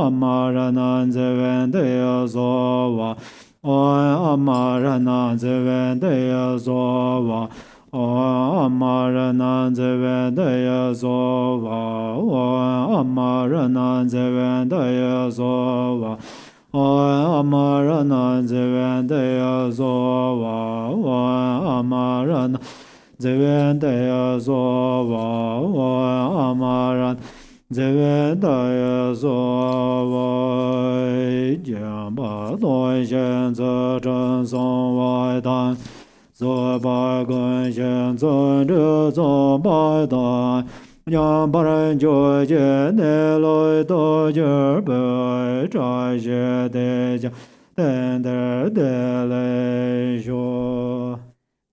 Amaranan Zevendeya Sova Amaranan Zevendeya Sova Amaranan Zevendeya Sova Amaranan Zevendeya Sova Amaranan Zevendeya Sova Amaran Zevendeya Sova Amaran Zevendeya Sova Jamba Doi Shen Tse Chen Song Wai Dan Zo Bai Gun Shen Tse Zhe Zo Bai Dan Yang Paran Jo Je Ne Loi Do Je Bai Zhai She De Jia Den Der De Le Shuo.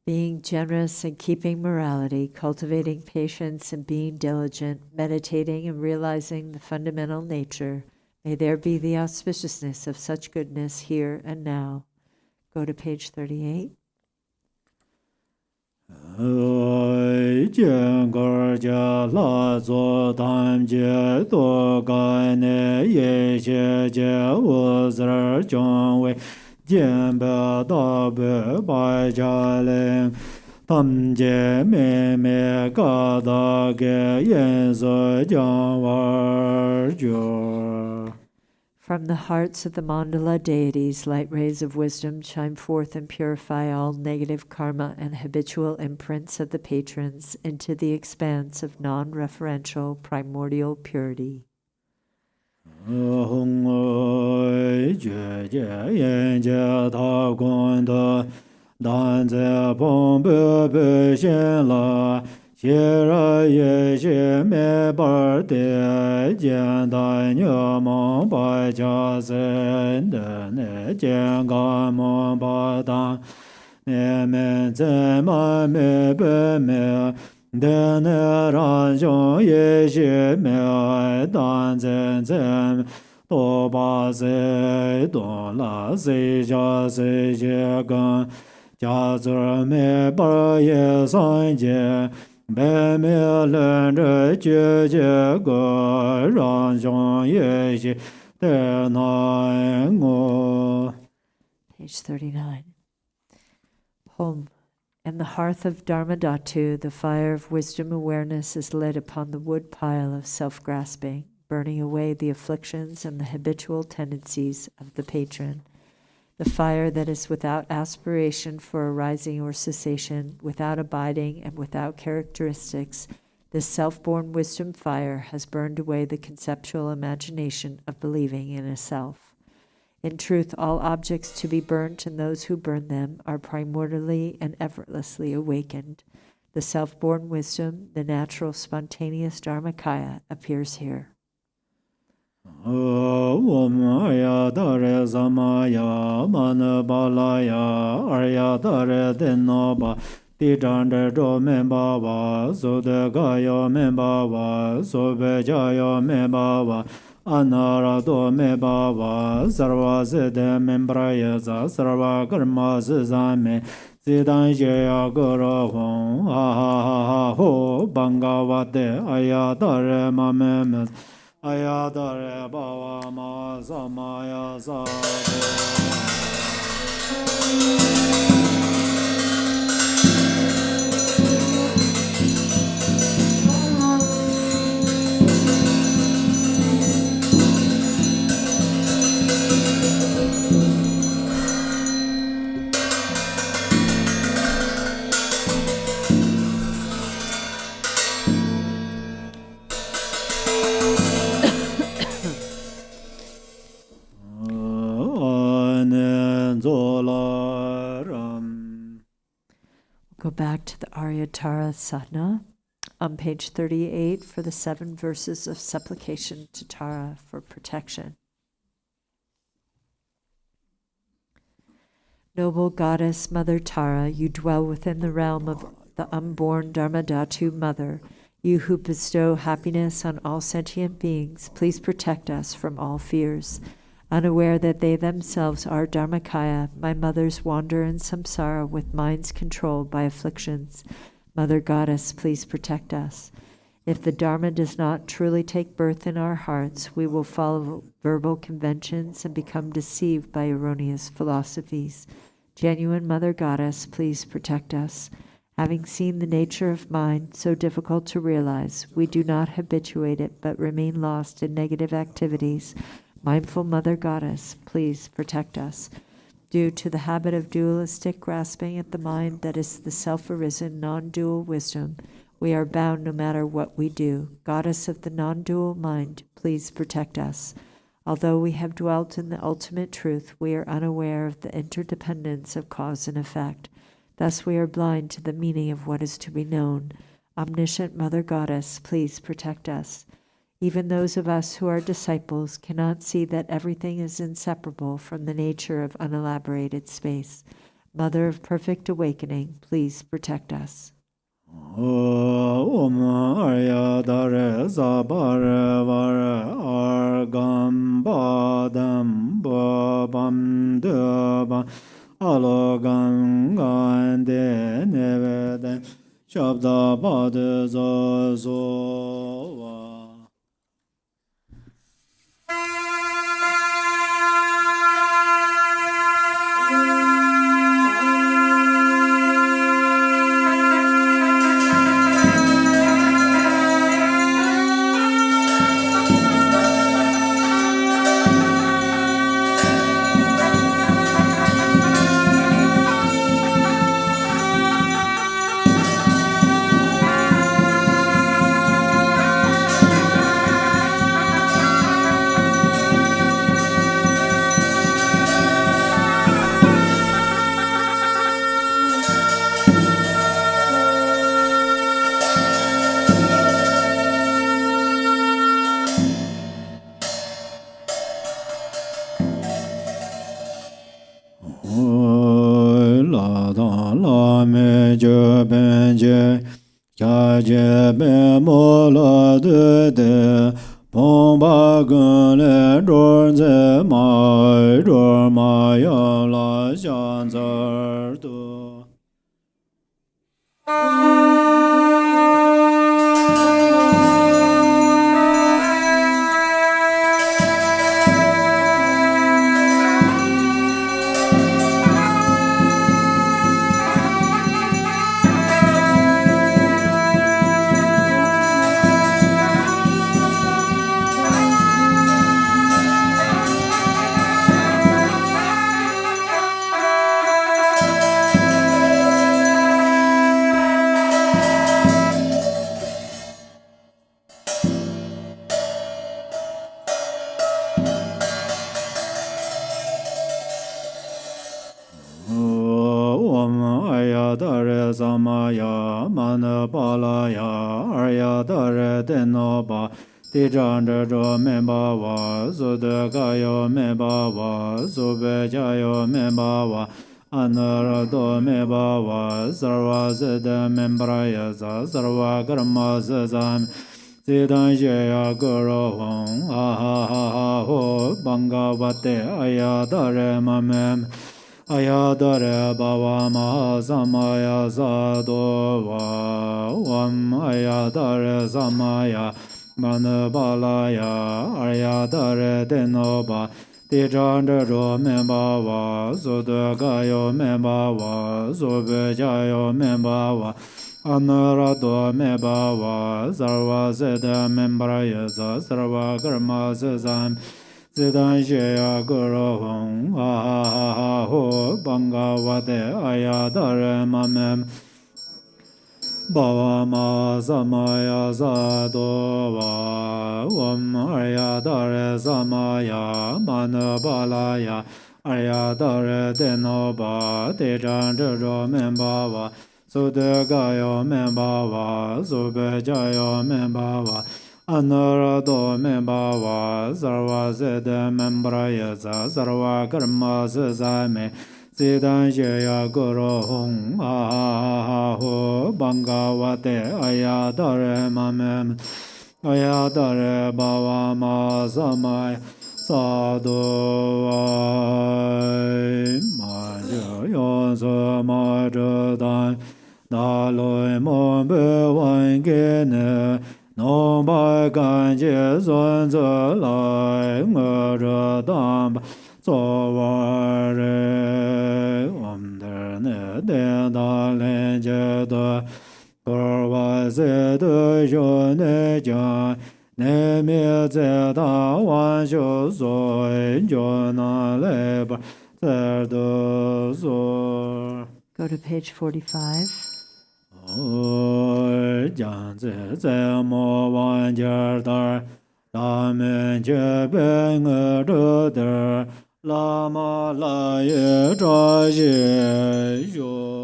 Being generous and keeping morality, cultivating patience and being diligent, meditating and realizing the fundamental nature, may there be the auspiciousness of such goodness here and now. Go to page 38. From the hearts of the Mandala deities, light rays of wisdom shine forth and purify all negative karma and habitual imprints of the patrons into the expanse of non-referential primordial purity. Page 39. Poem. And the hearth of Dharmadhatu, the fire of wisdom awareness, is lit upon the wood pile of self-grasping, burning away the afflictions and the habitual tendencies of the patron. The fire that is without aspiration for arising or cessation, without abiding and without characteristics, this self-born wisdom fire has burned away the conceptual imagination of believing in a self. In truth, all objects to be burnt and those who burn them are primordially and effortlessly awakened. The self-born wisdom, the natural spontaneous Dharmakaya, appears here. Arya Tara Samaya Manabalaya Arya Tara Denoba Tijanda Do Membava Sudagaya Membava Subejaya Membava Anara Do Membava Sarva Sede Membraya Sarva Karma Sesame Sidan Jaya Guru Hong Ha Ha Ha Ho Bangavate Arya Tara Mamemes Ayadare Bhava Ma Samaya Sadhana. Arya Tara Sadhana on page 38 for the 7 verses of supplication to Tara for protection. Noble goddess Mother Tara, you dwell within the realm of the unborn Dharmadhatu Mother. You who bestow happiness on all sentient beings, please protect us from all fears. Unaware that they themselves are Dharmakaya, my mothers wander in samsara with minds controlled by afflictions. Mother Goddess, please protect us. If the Dharma does not truly take birth in our hearts, we will follow verbal conventions and become deceived by erroneous philosophies. Genuine Mother Goddess, please protect us. Having seen the nature of mind, so difficult to realize, we do not habituate it but remain lost in negative activities. Mindful Mother Goddess, please protect us. Due to the habit of dualistic grasping at the mind that is the self-arisen non-dual wisdom, we are bound no matter what we do. Goddess of the non-dual mind, please protect us. Although we have dwelt in the ultimate truth, we are unaware of the interdependence of cause and effect. Thus we are blind to the meaning of what is to be known. Omniscient Mother Goddess, please protect us. Even those of us who are disciples cannot see that everything is inseparable from the nature of unelaborated space. Mother of perfect awakening, please protect us. Om Arya Tara Sabara Vara Argam Badam Babam Deba Alogam Gande Nevede Shabda Bad Zazova. Arya Tara Tenoba Tijandro Membawa Sudakayo Membawa Subejayo Membawa Anarado Membawa Sarva Siddha Membraya Sarva Karma Sazam Siddhan Shaya Guru Hong Ha Ha Ha Ha Ho Bangavate Ayatare Mamem Ayadare Bava Maha Samaya Sadova Vam Ayadare Samaya Manabalaya Ayadare Denoba Tijandro Membawa Sudakayo Membawa Subejayo Membawa Anurado Membawa Sarva Siddha Membraya Sarva Karma Sazam Siddhan Shaya Guru Hong Ha Ha Ha Ha Ho Bangavate Ayadare Mamem Bhava Ma Samaya Sadova Om Ayadare Samaya Manabalaya Ayadare Denoba Tejandro Membava Sudagayo Membava, Zubejayo Membava, Anurado Membava, Zarva Zede Membrayaza, Zarva Karma Zame, Zidan Jaya Guru Hung Aho, Bangavate, Ayadare Mamem, Ayadare Bava Mazamai, Sadhu Maja Yonzo Majadan, Daloi Mombe Wangene, No Bai Ganje Zonzo Lai, Ngajadam, Sovare, Omderne, Dendalen Jeda, Korwa Zede Jone Jan, Nemi Zeda Wan Shu Zoi, Jona Lebar, Zerdo Zor. Go to page 45. Jan Zhe Mo Wan Jer Dar, La Men Je Ben Er Der, Lama La Ye Zha Ye Yo.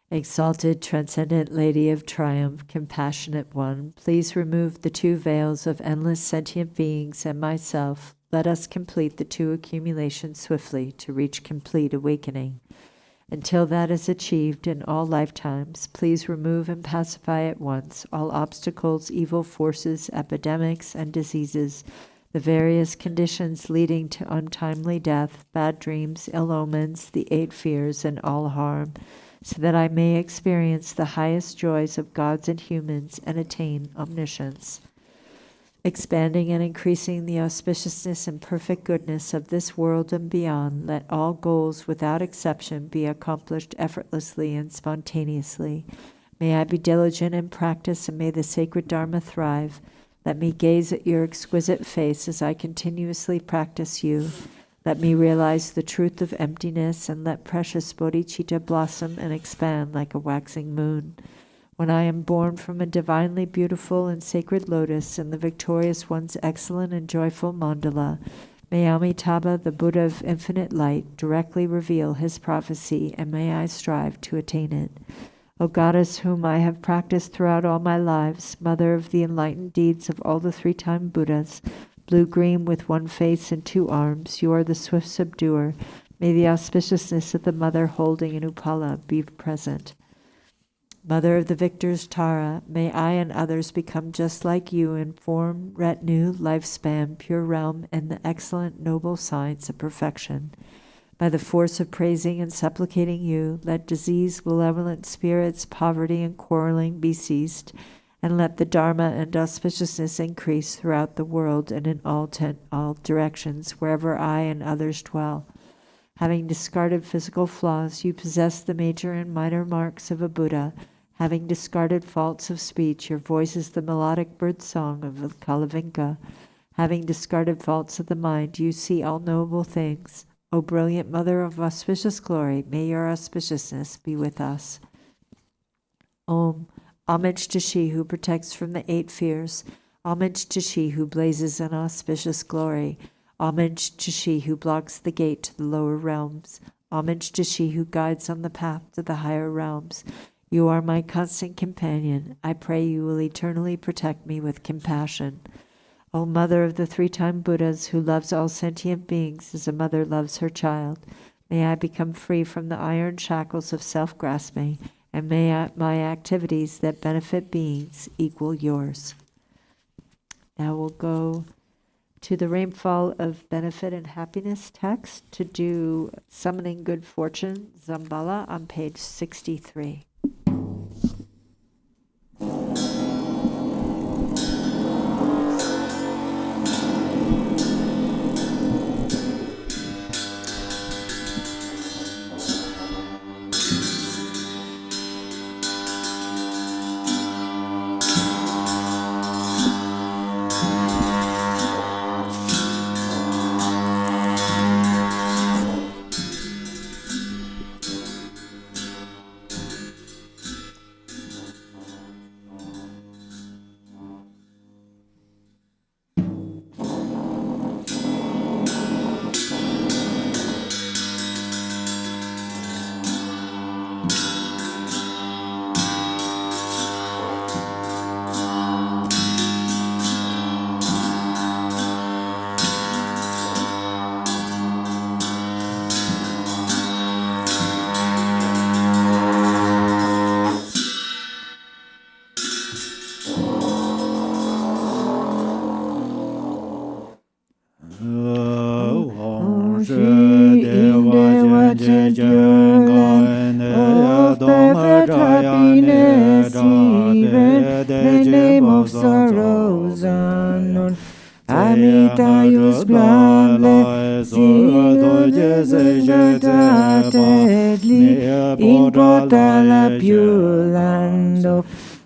Exalted Transcendent Lady of Triumph, Compassionate One, please remove the two veils of endless sentient beings and myself. Let us complete the two accumulations swiftly to reach complete awakening. Until that is achieved in all lifetimes, please remove and pacify at once all obstacles, evil forces, epidemics, and diseases, the various conditions leading to untimely death, bad dreams, ill omens, the 8 fears, and all harm, so that I may experience the highest joys of gods and humans and attain omniscience. Expanding and increasing the auspiciousness and perfect goodness of this world and beyond, let all goals without exception be accomplished effortlessly and spontaneously. May I be diligent in practice, and may the sacred Dharma thrive. Let me gaze at your exquisite face as I continuously practice you. Let me realize the truth of emptiness, and let precious bodhicitta blossom and expand like a waxing moon. When I am born from a divinely beautiful and sacred lotus in the victorious one's excellent and joyful mandala, may Amitabha, the Buddha of infinite light, directly reveal his prophecy, and may I strive to attain it. O Goddess, whom I have practiced throughout all my lives, Mother of the enlightened deeds of all the 3-time Buddhas, blue-green with 1 face and 2 arms, you are the swift subduer. May the auspiciousness of the Mother holding an upala be present. Mother of the victors, Tara, may I and others become just like you in form, retinue, lifespan, pure realm, and the excellent noble science of perfection. By the force of praising and supplicating you, let disease, malevolent spirits, poverty, and quarreling be ceased, and let the Dharma and auspiciousness increase throughout the world and in all directions, wherever I and others dwell. Having discarded physical flaws, you possess the major and minor marks of a Buddha. Having discarded faults of speech, your voice is the melodic bird song of Kalavinka. Having discarded faults of the mind, you see all knowable things. O brilliant Mother of auspicious glory, may your auspiciousness be with us. Om. Homage to she who protects from the 8 fears. Homage to she who blazes in auspicious glory. Homage to she who blocks the gate to the lower realms. Homage to she who guides on the path to the higher realms. You are my constant companion. I pray you will eternally protect me with compassion. O Mother of the 3-time Buddhas, who loves all sentient beings as a mother loves her child, May I become free from the iron shackles of self-grasping, and may my activities that benefit beings equal yours. Now we'll go to the Rainfall of Benefit and Happiness text to do Summoning Good Fortune, Zambala, on page 63.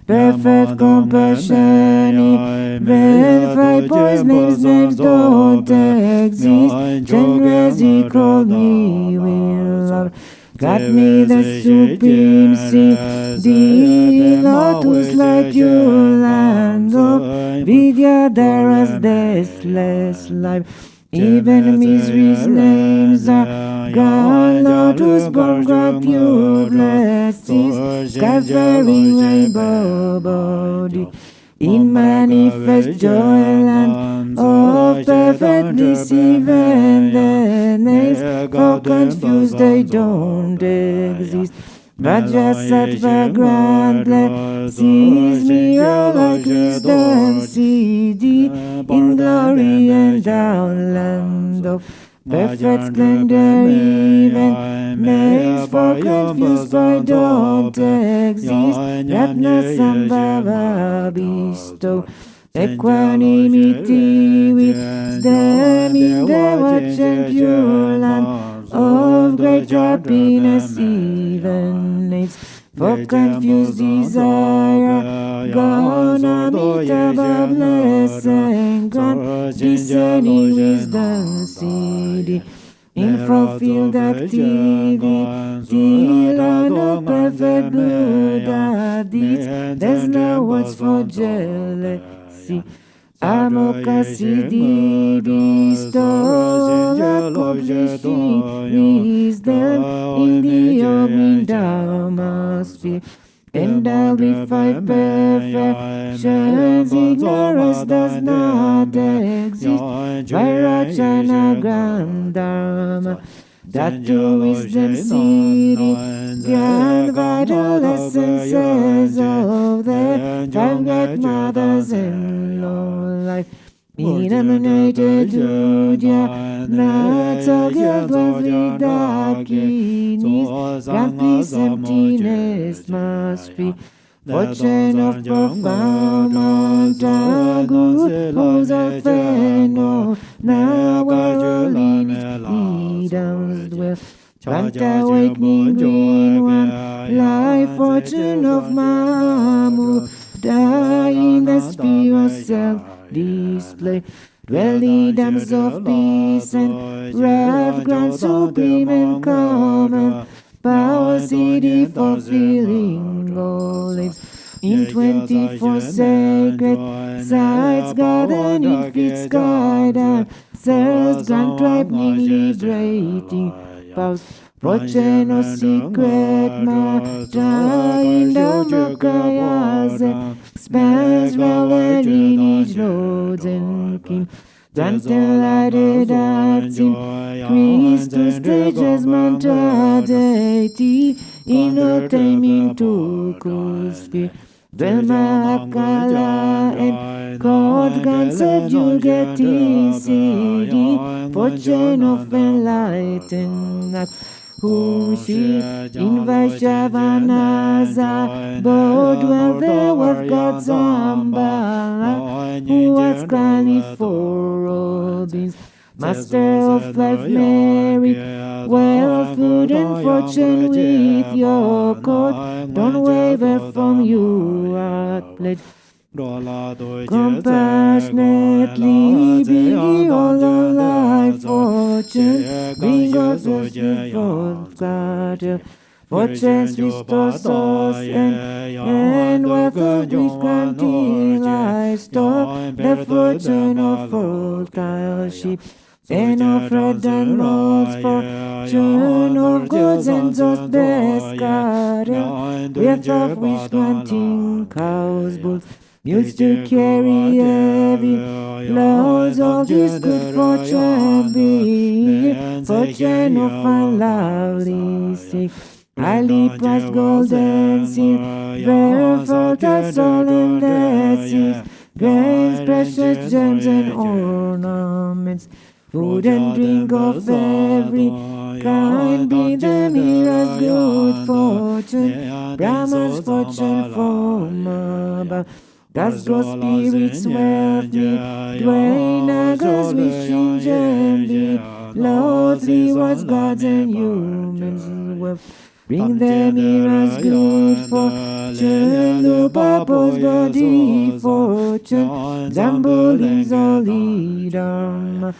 Perfect compassion, verified boys' names don't exist. Generous he called me will love. Got me the supreme sea, the lotus like your land of Vidya Dara's deathless life. Even misery's names are gone. Lotus born got pure blessings, sky-faring rainbow body. In manifest joy land of perfect bliss, even the names for confused they don't exist. Rajasattva grand sees me all like wisdom CD in glory and downland of perfect splendor. Even names for confused I don't exist. Ratna Sambhava bestow equanimity with them in the watch and pure land of great happiness. Even names for confused desire gone. Amitabha bless and grant discerning wisdom CD in fulfilled activity, land of perfect Buddha deeds. There's no words for jealousy. Amoka Siddhi bestow accomplishing wisdom in the Yomin Dharma sphere. Endowed with five perfections, ignorance does not exist. Vairachana Grand Dharma, that to wisdom seeding, grand vital essences of the five great mothers and long life. Illuminated Judya, not so guilt was with darkness, grand peace, emptiness must be. Fortune of profound Manta, good homes of Feno, now whirl in its freedom's dwell. Plant awakening green one, life fortune of Mamu, die in the sphere of self-display. Dwelling dams of peace and wrath, grand supreme and common power, city fulfilling all its in 24 sacred sites, garden in fixed guidance, serves grand ripening, liberating powers. Fortune of secret matter in the Makayas, expands well in each lords and king. Granted acts increase to stages manta deity in no timing to cuspi. Dharmakala and God answered you getting city fortune of enlightenment. Whom she in Vaishyavanaza bode well there with God's Zambala, who was kindly for Robins, master of life merit, well food and fortune with your court, don't waver from you at pledge. Compassionately bring all the life fortune, bring us with God. Fortunes restore souls and welcome which granting livestock, the fortune of fertile sheep, and of red and moles, fortune of goods and just best cattle, with of which granting cows, bulls, mules to carry heavy loads, all this good fortune be, fortune of unlovely sick. Highly priced gold and silver, fertile soil and blessings, grains, precious gems and ornaments, food and drink of every kind, be the mirror's good fortune, Brahma's fortune from above. God's ghost spirits wealth me, dwelling Nagas wishing gently, loathly was God's and humans' wealth. Bring them mirrors good fortune, Lupapo's body fortune, Zambolins all leader,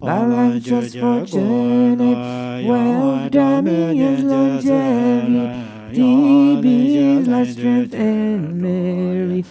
Balanchos fortunate, wealth, dominions, longevity, beings, life, strength, and merit.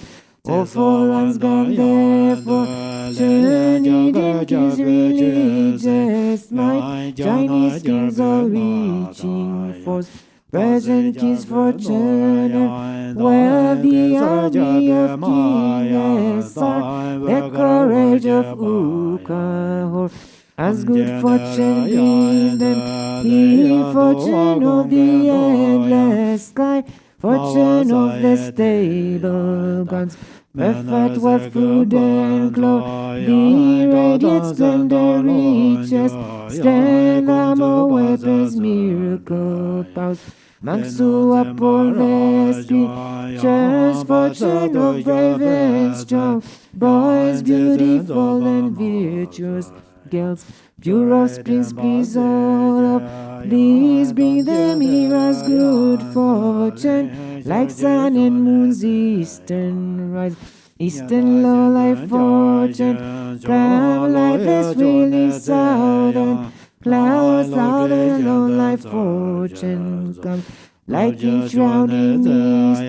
All for lands gone therefore, journeyed in kings religious might, Chinese kings all reaching force, present kings fortune, well the army of King Esar, the courage of Ukahor, as good fortune bring them, he fortune of the endless sky, fortune of the stable gods, perfect wealth, food and clothes, the radiant splendor, riches, stand armor, weapons, miracle powers, monks who uphold their scriptures, fortune of brave and strong, boys beautiful and virtuous, girls, pure offsprings, please all of these bring them heroes good fortune, like sun and moon's eastern rise, eastern low life fortune, come like the swirling southern clouds, southern low life fortune, come like enshrouding mist,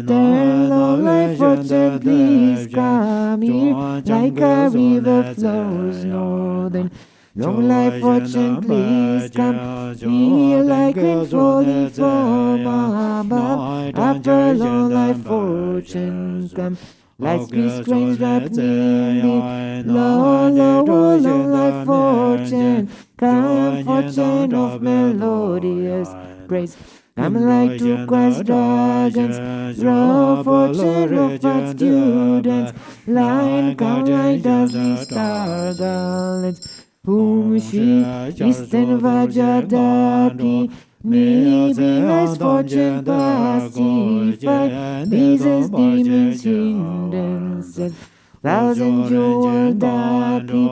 stern low life fortune, please come here, like a river flows northern. Long life fortune, please come here, like rain falling from above. Upper long life fortune, come like sweet grains wrapped in long life fortune, come fortune of melodious praise. Come like two quest dragons, draw fortune of fat students, lion come like dazzling star garlands. Whom she Eastern Vajradati, me be nice fortune pacify, these demons hindrances, thousand jewel dati,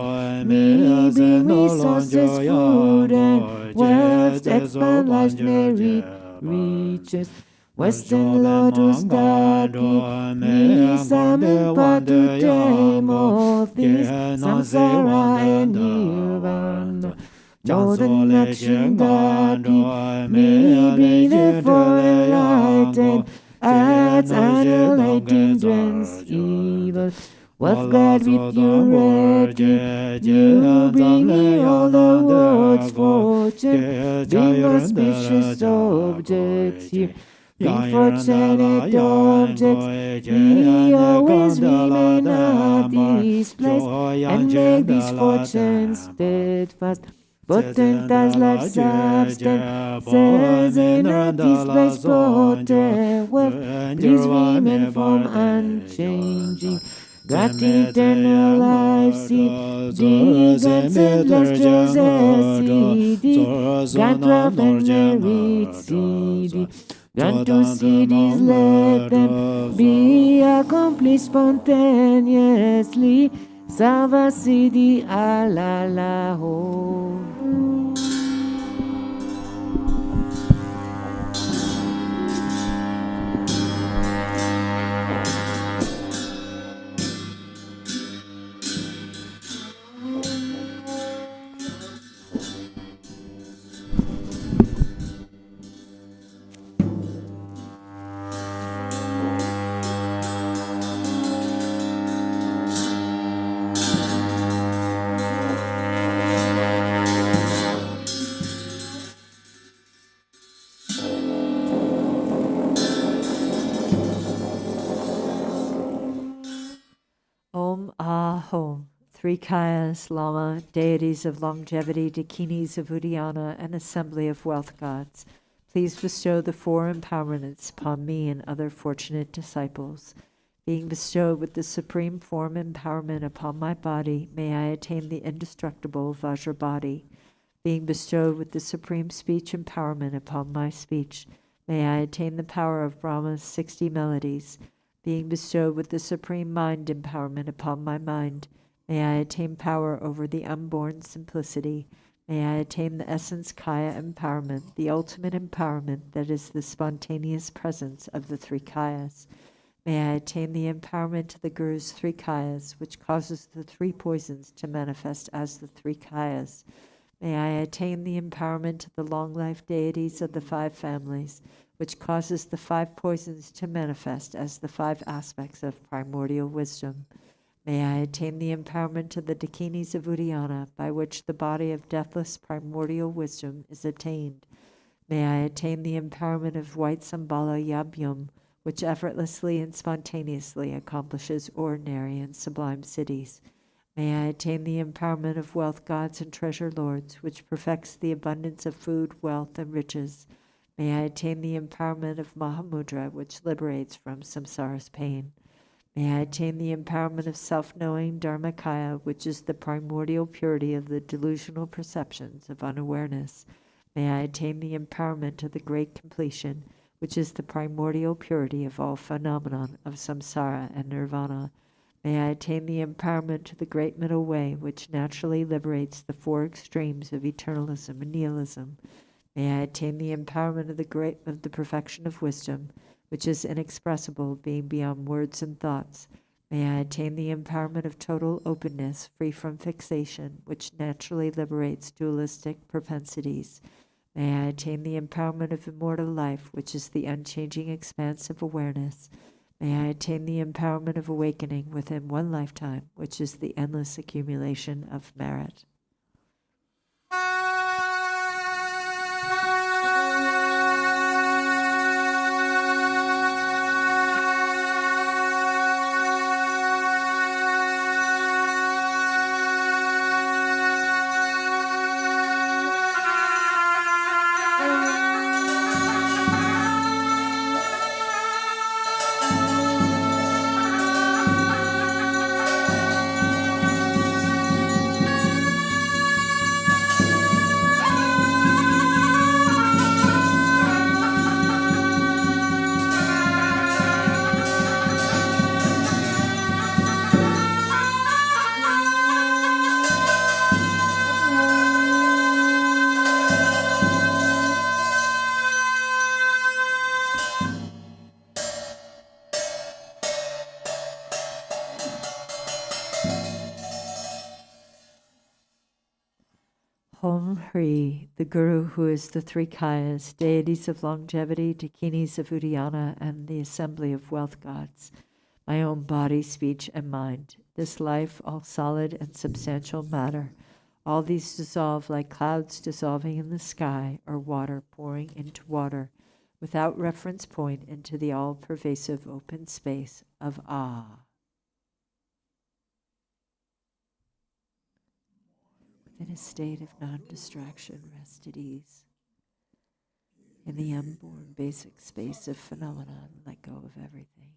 me bring me sources, food and wealth, expand life's merit, riches. Western lotus dati, me summon part to tame all things, samsara and nirvana. Northern action dati, me be the full enlightened, as annihilating drains evil. Wealth God with your ready, you bring me all the world's fortune, bring auspicious objects here. being fortunate objects, we always remain at this place, and make these fortunes steadfast. Potent as life's substance, says in this place potent wealth, please remain from unchanging. Grant eternal life, seed, gigants and celestials, seed, grant wealth and merit, seed. Grant to cities, let them be accomplished spontaneously. Salva Sidi Alala Ho. Om Ah Hom. Three Kayas, Lama, deities of longevity, dakinis of Uddiyana, and assembly of wealth gods, please bestow the four empowerments upon me and other fortunate disciples. Being bestowed with the supreme form empowerment upon my body, may I attain the indestructible Vajra body. Being bestowed with the supreme speech empowerment upon my speech, may I attain the power of Brahma's 60 melodies. Being bestowed with the supreme mind empowerment upon my mind, may I attain power over the unborn simplicity. May I attain the essence Kaya empowerment, the ultimate empowerment that is the spontaneous presence of the three Kayas. May I attain the empowerment of the Guru's three Kayas, which causes the three poisons to manifest as the three Kayas. May I attain the empowerment of the long life deities of the five families, which causes the five poisons to manifest as the five aspects of primordial wisdom. May I attain the empowerment of the dakinis of Uddiyana, by which the body of deathless primordial wisdom is attained. May I attain the empowerment of white Sambala Yabhyam, which effortlessly and spontaneously accomplishes ordinary and sublime cities. May I attain the empowerment of wealth gods and treasure lords, which perfects the abundance of food, wealth, and riches. May I attain the empowerment of Mahamudra, which liberates from samsara's pain. May I attain the empowerment of self-knowing Dharmakaya, which is the primordial purity of the delusional perceptions of unawareness. May I attain the empowerment of the great completion, which is the primordial purity of all phenomenon of samsara and nirvana. May I attain the empowerment of the great middle way, which naturally liberates the four extremes of eternalism and nihilism. May I attain the empowerment of the perfection of wisdom, which is inexpressible, being beyond words and thoughts. May I attain the empowerment of total openness, free from fixation, which naturally liberates dualistic propensities. May I attain the empowerment of immortal life, which is the unchanging expanse of awareness. May I attain the empowerment of awakening within one lifetime, which is the endless accumulation of merit. Om Hri, the Guru who is the three Kayas, deities of longevity, dakinis of Uddiyana, and the assembly of wealth gods, my own body, speech, and mind, this life, all solid and substantial matter, all these dissolve like clouds dissolving in the sky, or water pouring into water, without reference point, into the all-pervasive open space of Ah. Within a state of non-distraction, rest at ease. In the unborn basic space of phenomenon, let go of everything.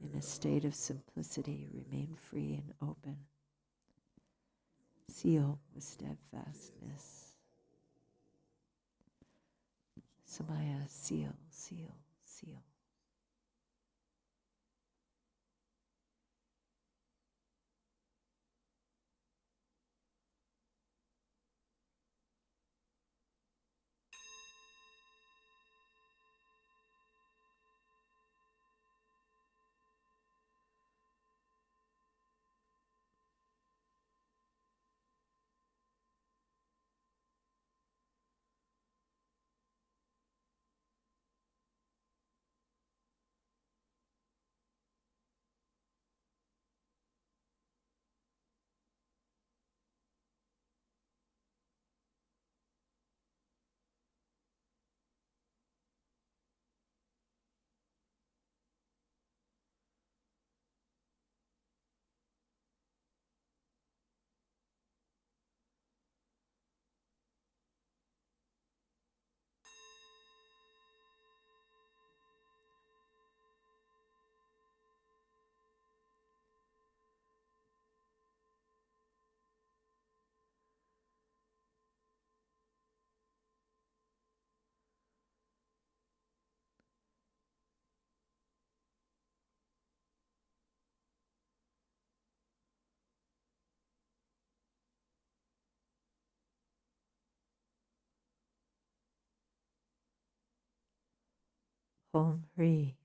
In a state of simplicity, remain free and open. Seal with steadfastness. Samaya, seal, seal, seal. Om Hri.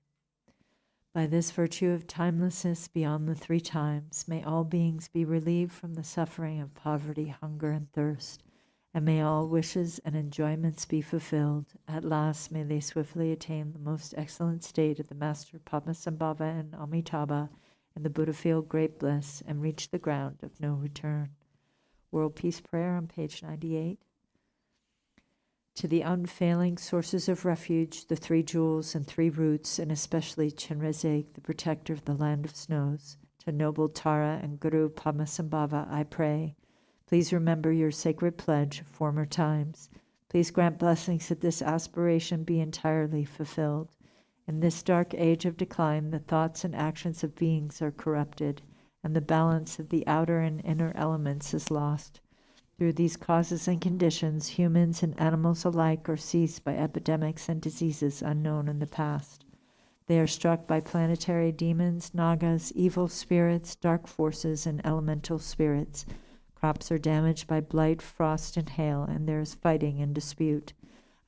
By this virtue of timelessness beyond the three times, may all beings be relieved from the suffering of poverty, hunger, and thirst, and may all wishes and enjoyments be fulfilled. At last, may they swiftly attain the most excellent state of the Master Padmasambhava and Amitabha and the Buddha field great bliss, and reach the ground of no return. World Peace Prayer on page 98. To the unfailing sources of refuge, the three jewels and three roots, and especially Chenrezig, the protector of the land of snows, to noble Tara and Guru Padmasambhava, I pray. Please remember your sacred pledge of former times. Please grant blessings that this aspiration be entirely fulfilled. In this dark age of decline, the thoughts and actions of beings are corrupted, and the balance of the outer and inner elements is lost. Through these causes and conditions, humans and animals alike are seized by epidemics and diseases unknown in the past. They are struck by planetary demons, nagas, evil spirits, dark forces, and elemental spirits. Crops are damaged by blight, frost, and hail, and there is fighting and dispute.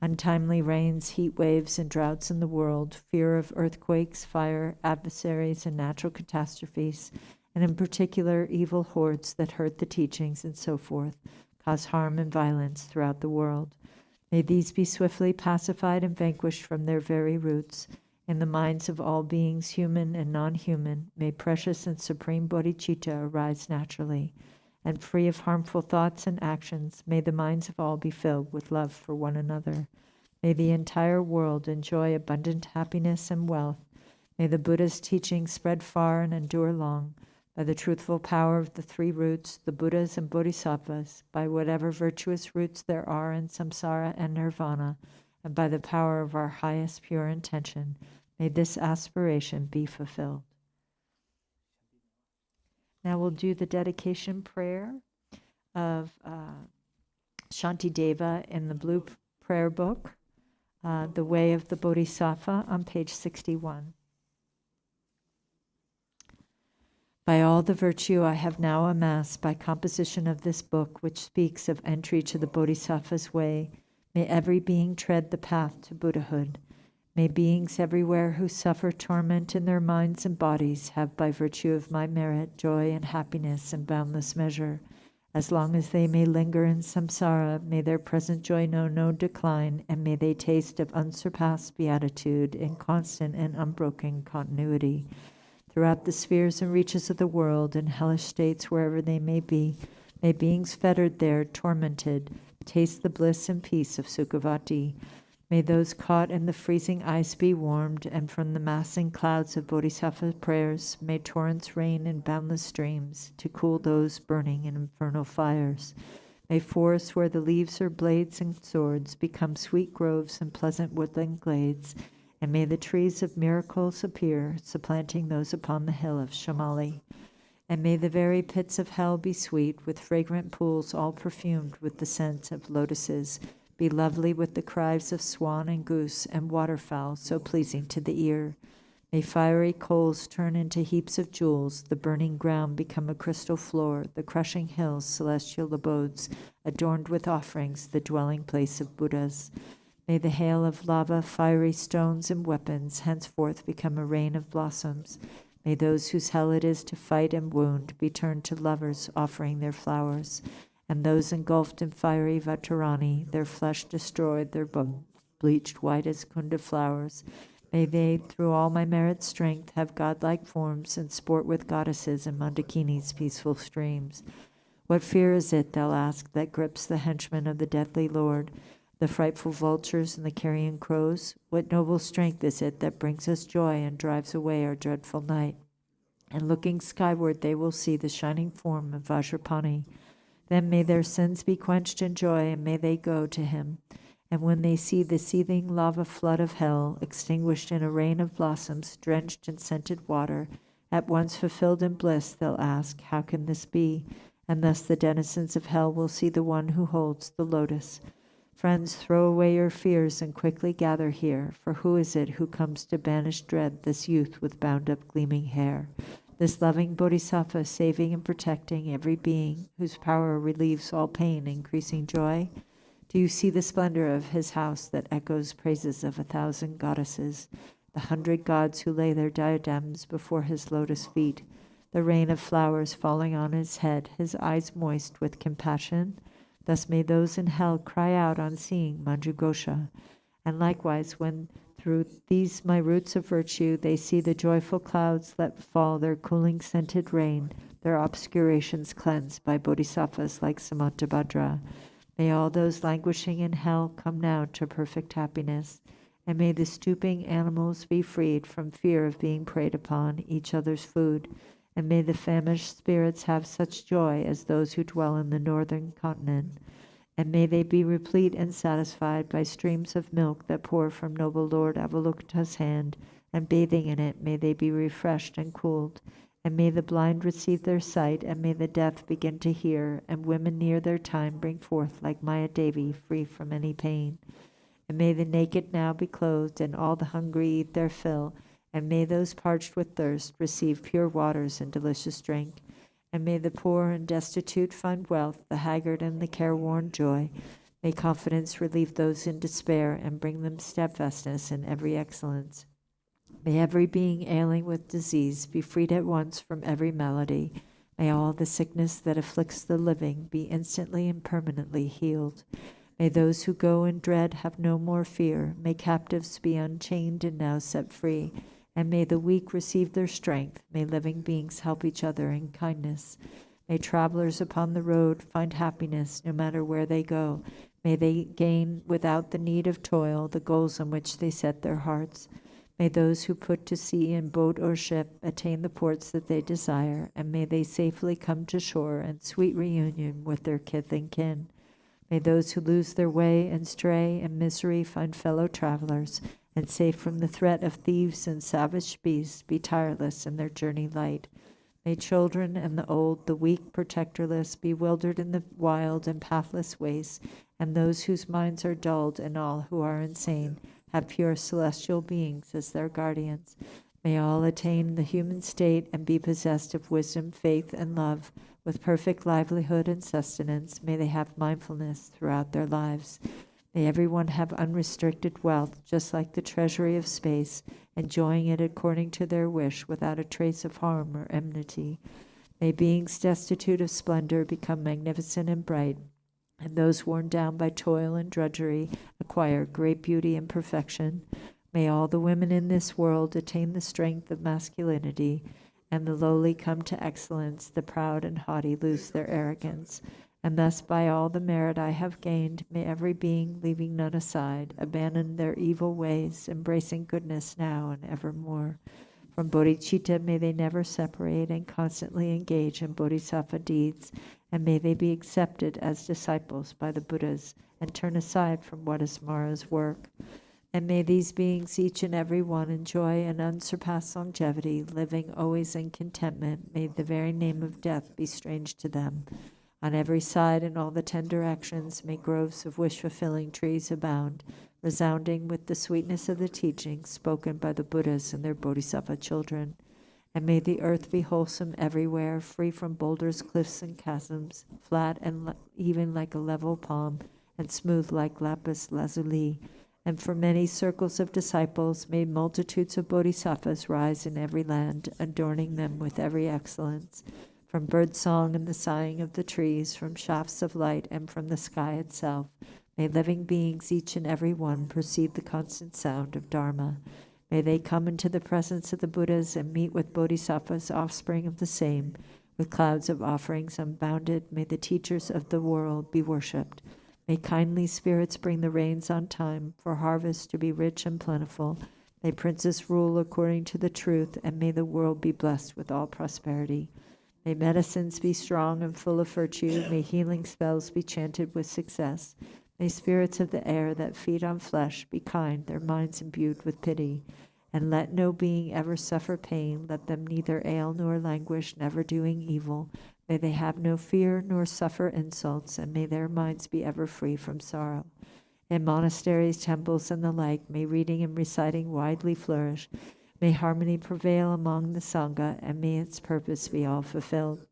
Untimely rains, heat waves, and droughts in the world, fear of earthquakes, fire, adversaries, and natural catastrophes, and in particular evil hordes that hurt the teachings and so forth, cause harm and violence throughout the world. May these be swiftly pacified and vanquished from their very roots. In the minds of all beings, human and non-human, may precious and supreme bodhicitta arise naturally, and free of harmful thoughts and actions, may the minds of all be filled with love for one another. May the entire world enjoy abundant happiness and wealth. May the Buddha's teachings spread far and endure long. By the truthful power of the three roots, the Buddhas and Bodhisattvas, by whatever virtuous roots there are in samsara and nirvana, and by the power of our highest pure intention, may this aspiration be fulfilled. Now we'll do the dedication prayer of Shantideva in the blue prayer book, The Way of the Bodhisattva, on page 61. By all the virtue I have now amassed by composition of this book, which speaks of entry to the Bodhisattva's way, may every being tread the path to Buddhahood. May beings everywhere who suffer torment in their minds and bodies have, by virtue of my merit, joy and happiness in boundless measure. As long as they may linger in samsara, may their present joy know no decline, and may they taste of unsurpassed beatitude in constant and unbroken continuity. Throughout the spheres and reaches of the world, in hellish states wherever they may be, may beings fettered there, tormented, taste the bliss and peace of Sukhavati. May those caught in the freezing ice be warmed, and from the massing clouds of Bodhisattva prayers, may torrents rain in boundless streams to cool those burning in infernal fires. May forests where the leaves are blades and swords become sweet groves and pleasant woodland glades, and may the trees of miracles appear, supplanting those upon the hill of Shamali. And may the very pits of hell be sweet, with fragrant pools all perfumed with the scent of lotuses, be lovely with the cries of swan and goose and waterfowl so pleasing to the ear. May fiery coals turn into heaps of jewels, the burning ground become a crystal floor, the crushing hills celestial abodes, adorned with offerings, the dwelling place of Buddhas. May the hail of lava, fiery stones, and weapons henceforth become a rain of blossoms. May those whose hell it is to fight and wound be turned to lovers offering their flowers, and those engulfed in fiery Vatarani, their flesh destroyed, their bone bleached white as Kunda flowers. May they, through all my merit strength, have godlike forms and sport with goddesses in Mandakini's peaceful streams. What fear is it, they'll ask, that grips the henchmen of the deadly Lord, the frightful vultures and the carrion crows? What noble strength is it that brings us joy and drives away our dreadful night? And looking skyward, they will see the shining form of Vajrapani. Then may their sins be quenched in joy, and may they go to him. And when they see the seething lava flood of hell, extinguished in a rain of blossoms, drenched in scented water, at once fulfilled in bliss, they'll ask, how can this be? And thus the denizens of hell will see the one who holds the lotus. Friends, throw away your fears and quickly gather here, for who is it who comes to banish dread, this youth with bound-up gleaming hair? This loving Bodhisattva, saving and protecting every being, whose power relieves all pain, increasing joy? Do you see the splendor of his house that echoes praises of 1,000 goddesses, the 100 gods who lay their diadems before his lotus feet, the rain of flowers falling on his head, his eyes moist with compassion? Thus may those in hell cry out on seeing Manjughosha. And likewise, when through these my roots of virtue they see the joyful clouds let fall their cooling scented rain, their obscurations cleansed by bodhisattvas like Samantabhadra. May all those languishing in hell come now to perfect happiness, and may the stooping animals be freed from fear of being preyed upon, each other's food, and may the famished spirits have such joy as those who dwell in the northern continent, and may they be replete and satisfied by streams of milk that pour from noble Lord Avalokita's hand, and bathing in it may they be refreshed and cooled. And may the blind receive their sight, and may the deaf begin to hear, and women near their time bring forth like Maya Devi, free from any pain. And may the naked now be clothed, and all the hungry eat their fill, and may those parched with thirst receive pure waters and delicious drink. And may the poor and destitute find wealth, the haggard and the careworn joy. May confidence relieve those in despair, and bring them steadfastness in every excellence. May every being ailing with disease be freed at once from every malady. May all the sickness that afflicts the living be instantly and permanently healed. May those who go in dread have no more fear. May captives be unchained and now set free. And may the weak receive their strength. May living beings help each other in kindness. May travelers upon the road find happiness no matter where they go. May they gain without the need of toil the goals on which they set their hearts. May those who put to sea in boat or ship attain the ports that they desire, and may they safely come to shore in sweet reunion with their kith and kin. May those who lose their way and stray in misery find fellow travelers, and safe from the threat of thieves and savage beasts be tireless in their journey light. May children and the old, the weak, protectorless, bewildered in the wild and pathless wastes, and those whose minds are dulled, and all who are insane, have pure celestial beings as their guardians. May all attain the human state and be possessed of wisdom, faith, and love. With perfect livelihood and sustenance, may they have mindfulness throughout their lives. May everyone have unrestricted wealth, just like the treasury of space, enjoying it according to their wish without a trace of harm or enmity. May beings destitute of splendor become magnificent and bright, and those worn down by toil and drudgery acquire great beauty and perfection. May all the women in this world attain the strength of masculinity, and the lowly come to excellence, the proud and haughty lose their arrogance, And thus by all the merit I have gained, may every being, leaving none aside, abandon their evil ways, embracing goodness now and evermore. From bodhicitta may they never separate and constantly engage in bodhisattva deeds, and may they be accepted as disciples by the Buddhas and turn aside from what is Mara's work. And may these beings, each and every one, enjoy an unsurpassed longevity, living always in contentment. May the very name of death be strange to them. On every side in all the 10 directions, may groves of wish-fulfilling trees abound, resounding with the sweetness of the teachings spoken by the Buddhas and their bodhisattva children. And may the earth be wholesome everywhere, free from boulders, cliffs, and chasms, flat and even like a level palm, and smooth like lapis lazuli. And for many circles of disciples, may multitudes of bodhisattvas rise in every land, adorning them with every excellence. From bird song and the sighing of the trees, from shafts of light and from the sky itself, may living beings, each and every one, perceive the constant sound of Dharma. May they come into the presence of the Buddhas and meet with bodhisattvas, offspring of the same, with clouds of offerings unbounded. May the teachers of the world be worshipped. May kindly spirits bring the rains on time, for harvest to be rich and plentiful. May princes rule according to the truth, and may the world be blessed with all prosperity. May medicines be strong and full of virtue. May healing spells be chanted with success. May spirits of the air that feed on flesh be kind, their minds imbued with pity. And let no being ever suffer pain. Let them neither ail nor languish, never doing evil. May they have no fear nor suffer insults, and may their minds be ever free from sorrow. In monasteries, temples, and the like, may reading and reciting widely flourish. May harmony prevail among the Sangha, and may its purpose be all fulfilled.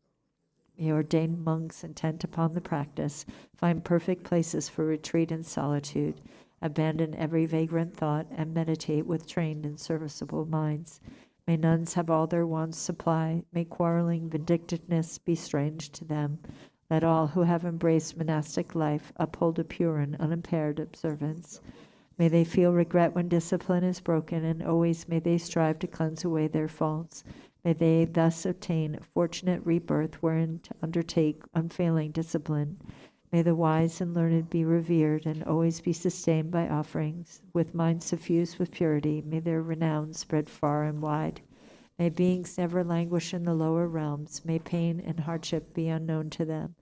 May ordained monks intent upon the practice find perfect places for retreat and solitude, abandon every vagrant thought, and meditate with trained and serviceable minds. May nuns have all their wants supplied. May quarreling vindictiveness be strange to them. Let all who have embraced monastic life uphold a pure and unimpaired observance. May they feel regret when discipline is broken, and always may they strive to cleanse away their faults. May they thus obtain a fortunate rebirth wherein to undertake unfailing discipline. May the wise and learned be revered and always be sustained by offerings. With minds suffused with purity, may their renown spread far and wide. May beings never languish in the lower realms. May pain and hardship be unknown to them.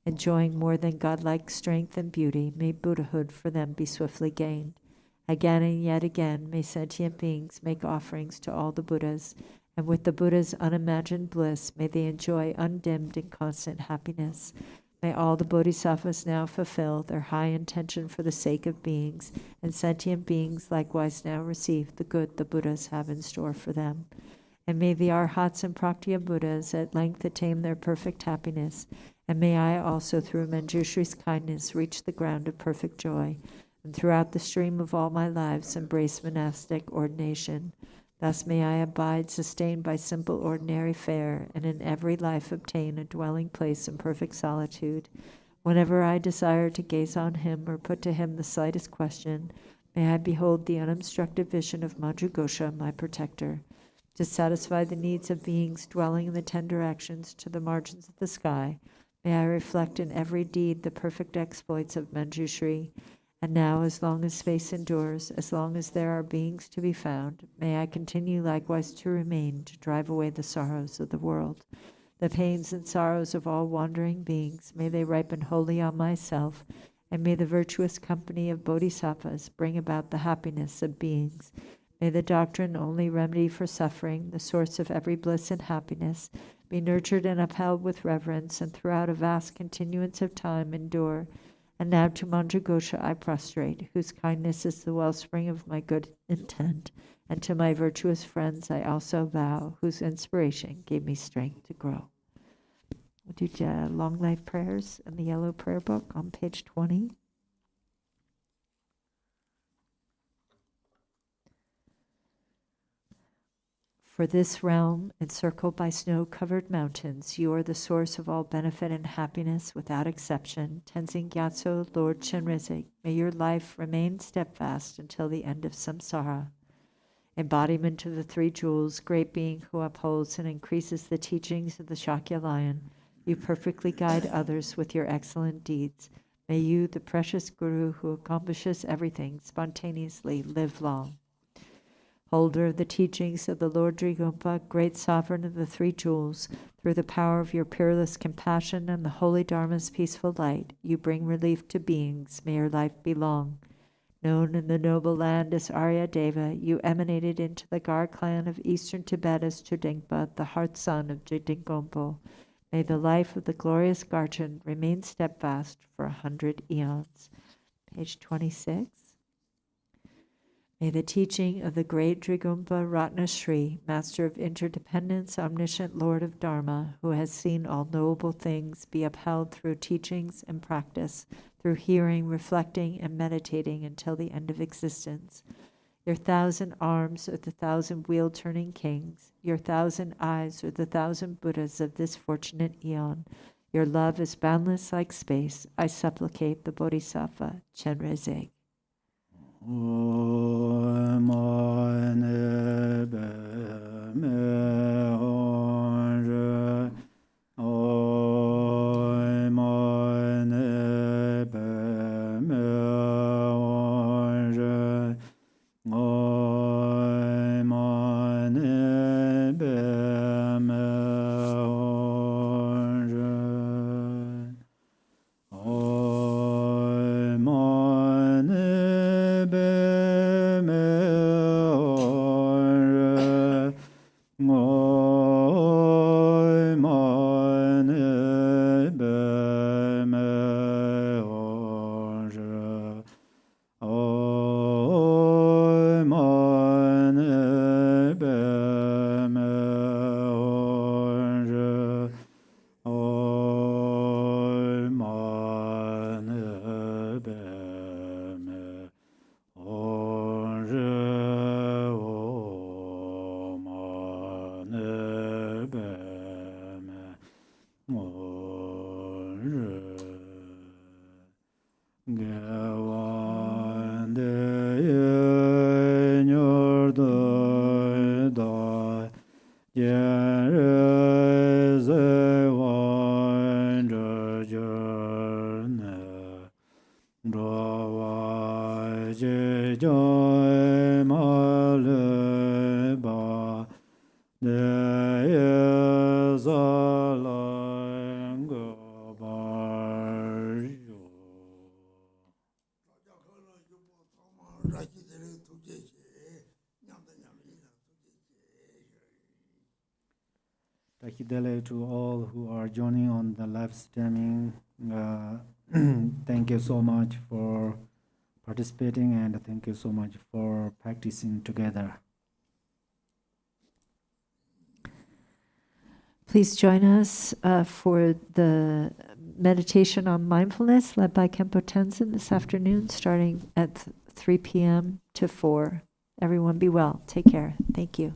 Enjoying more than godlike strength and beauty, may Buddhahood for them be swiftly gained. Again and yet again, may sentient beings make offerings to all the Buddhas, and with the Buddha's unimagined bliss, may they enjoy undimmed and constant happiness. May all the bodhisattvas now fulfill their high intention for the sake of beings, and sentient beings likewise now receive the good the Buddhas have in store for them. And may the Arhats and Praktya Buddhas at length attain their perfect happiness, and may I also, through Manjushri's kindness, reach the ground of perfect joy, and throughout the stream of all my lives embrace monastic ordination. Thus may I abide sustained by simple ordinary fare, and in every life obtain a dwelling place in perfect solitude. Whenever I desire to gaze on him or put to him the slightest question, may I behold the unobstructed vision of Madhugosha, my protector. To satisfy the needs of beings dwelling in the 10 directions to the margins of the sky, may I reflect in every deed the perfect exploits of Manjushri. And now, as long as space endures, as long as there are beings to be found, may I continue likewise to remain, to drive away the sorrows of the world. The pains and sorrows of all wandering beings, may they ripen wholly on myself, and may the virtuous company of bodhisattvas bring about the happiness of beings. May the doctrine, only remedy for suffering, the source of every bliss and happiness, be nurtured and upheld with reverence, and throughout a vast continuance of time endure. And now to Manjughosha I prostrate, whose kindness is the wellspring of my good intent, and to my virtuous friends I also vow, whose inspiration gave me strength to grow. We'll do long life prayers in the yellow prayer book on page 20. For this realm, encircled by snow-covered mountains, you are the source of all benefit and happiness without exception. Tenzin Gyatso, Lord Chenrezig, may your life remain steadfast until the end of samsara. Embodiment of the 3 jewels, great being who upholds and increases the teachings of the Shakya lion, You perfectly guide others with your excellent deeds. May you, the precious Guru who accomplishes everything spontaneously, live long. Holder of the teachings of the Lord Drigompa, great sovereign of the three jewels, through the power of your peerless compassion and the holy Dharma's peaceful light, you bring relief to beings. May your life be long. Known in the noble land as Arya Deva, you emanated into the Gar clan of eastern Tibet as Chodingpa, the heart son of Jidingompo. May the life of the glorious Garchen remain steadfast for 100 eons. Page 26. May the teaching of the great Drigompa Ratna Shri, Master of Interdependence, Omniscient Lord of Dharma, who has seen all knowable things, be upheld through teachings and practice, through hearing, reflecting, and meditating until the end of existence. Your 1,000 arms are the 1,000 wheel-turning kings. Your 1,000 eyes are the 1,000 Buddhas of this fortunate eon. Your love is boundless like space. I supplicate the Bodhisattva Chenrezig. To all who are joining on the live streaming, thank you so much for participating and thank you so much for practicing together. Please join us for the meditation on mindfulness led by Khenpo Tenzin this afternoon, starting at 3 p.m. to 4. Everyone be well. Take care. Thank you.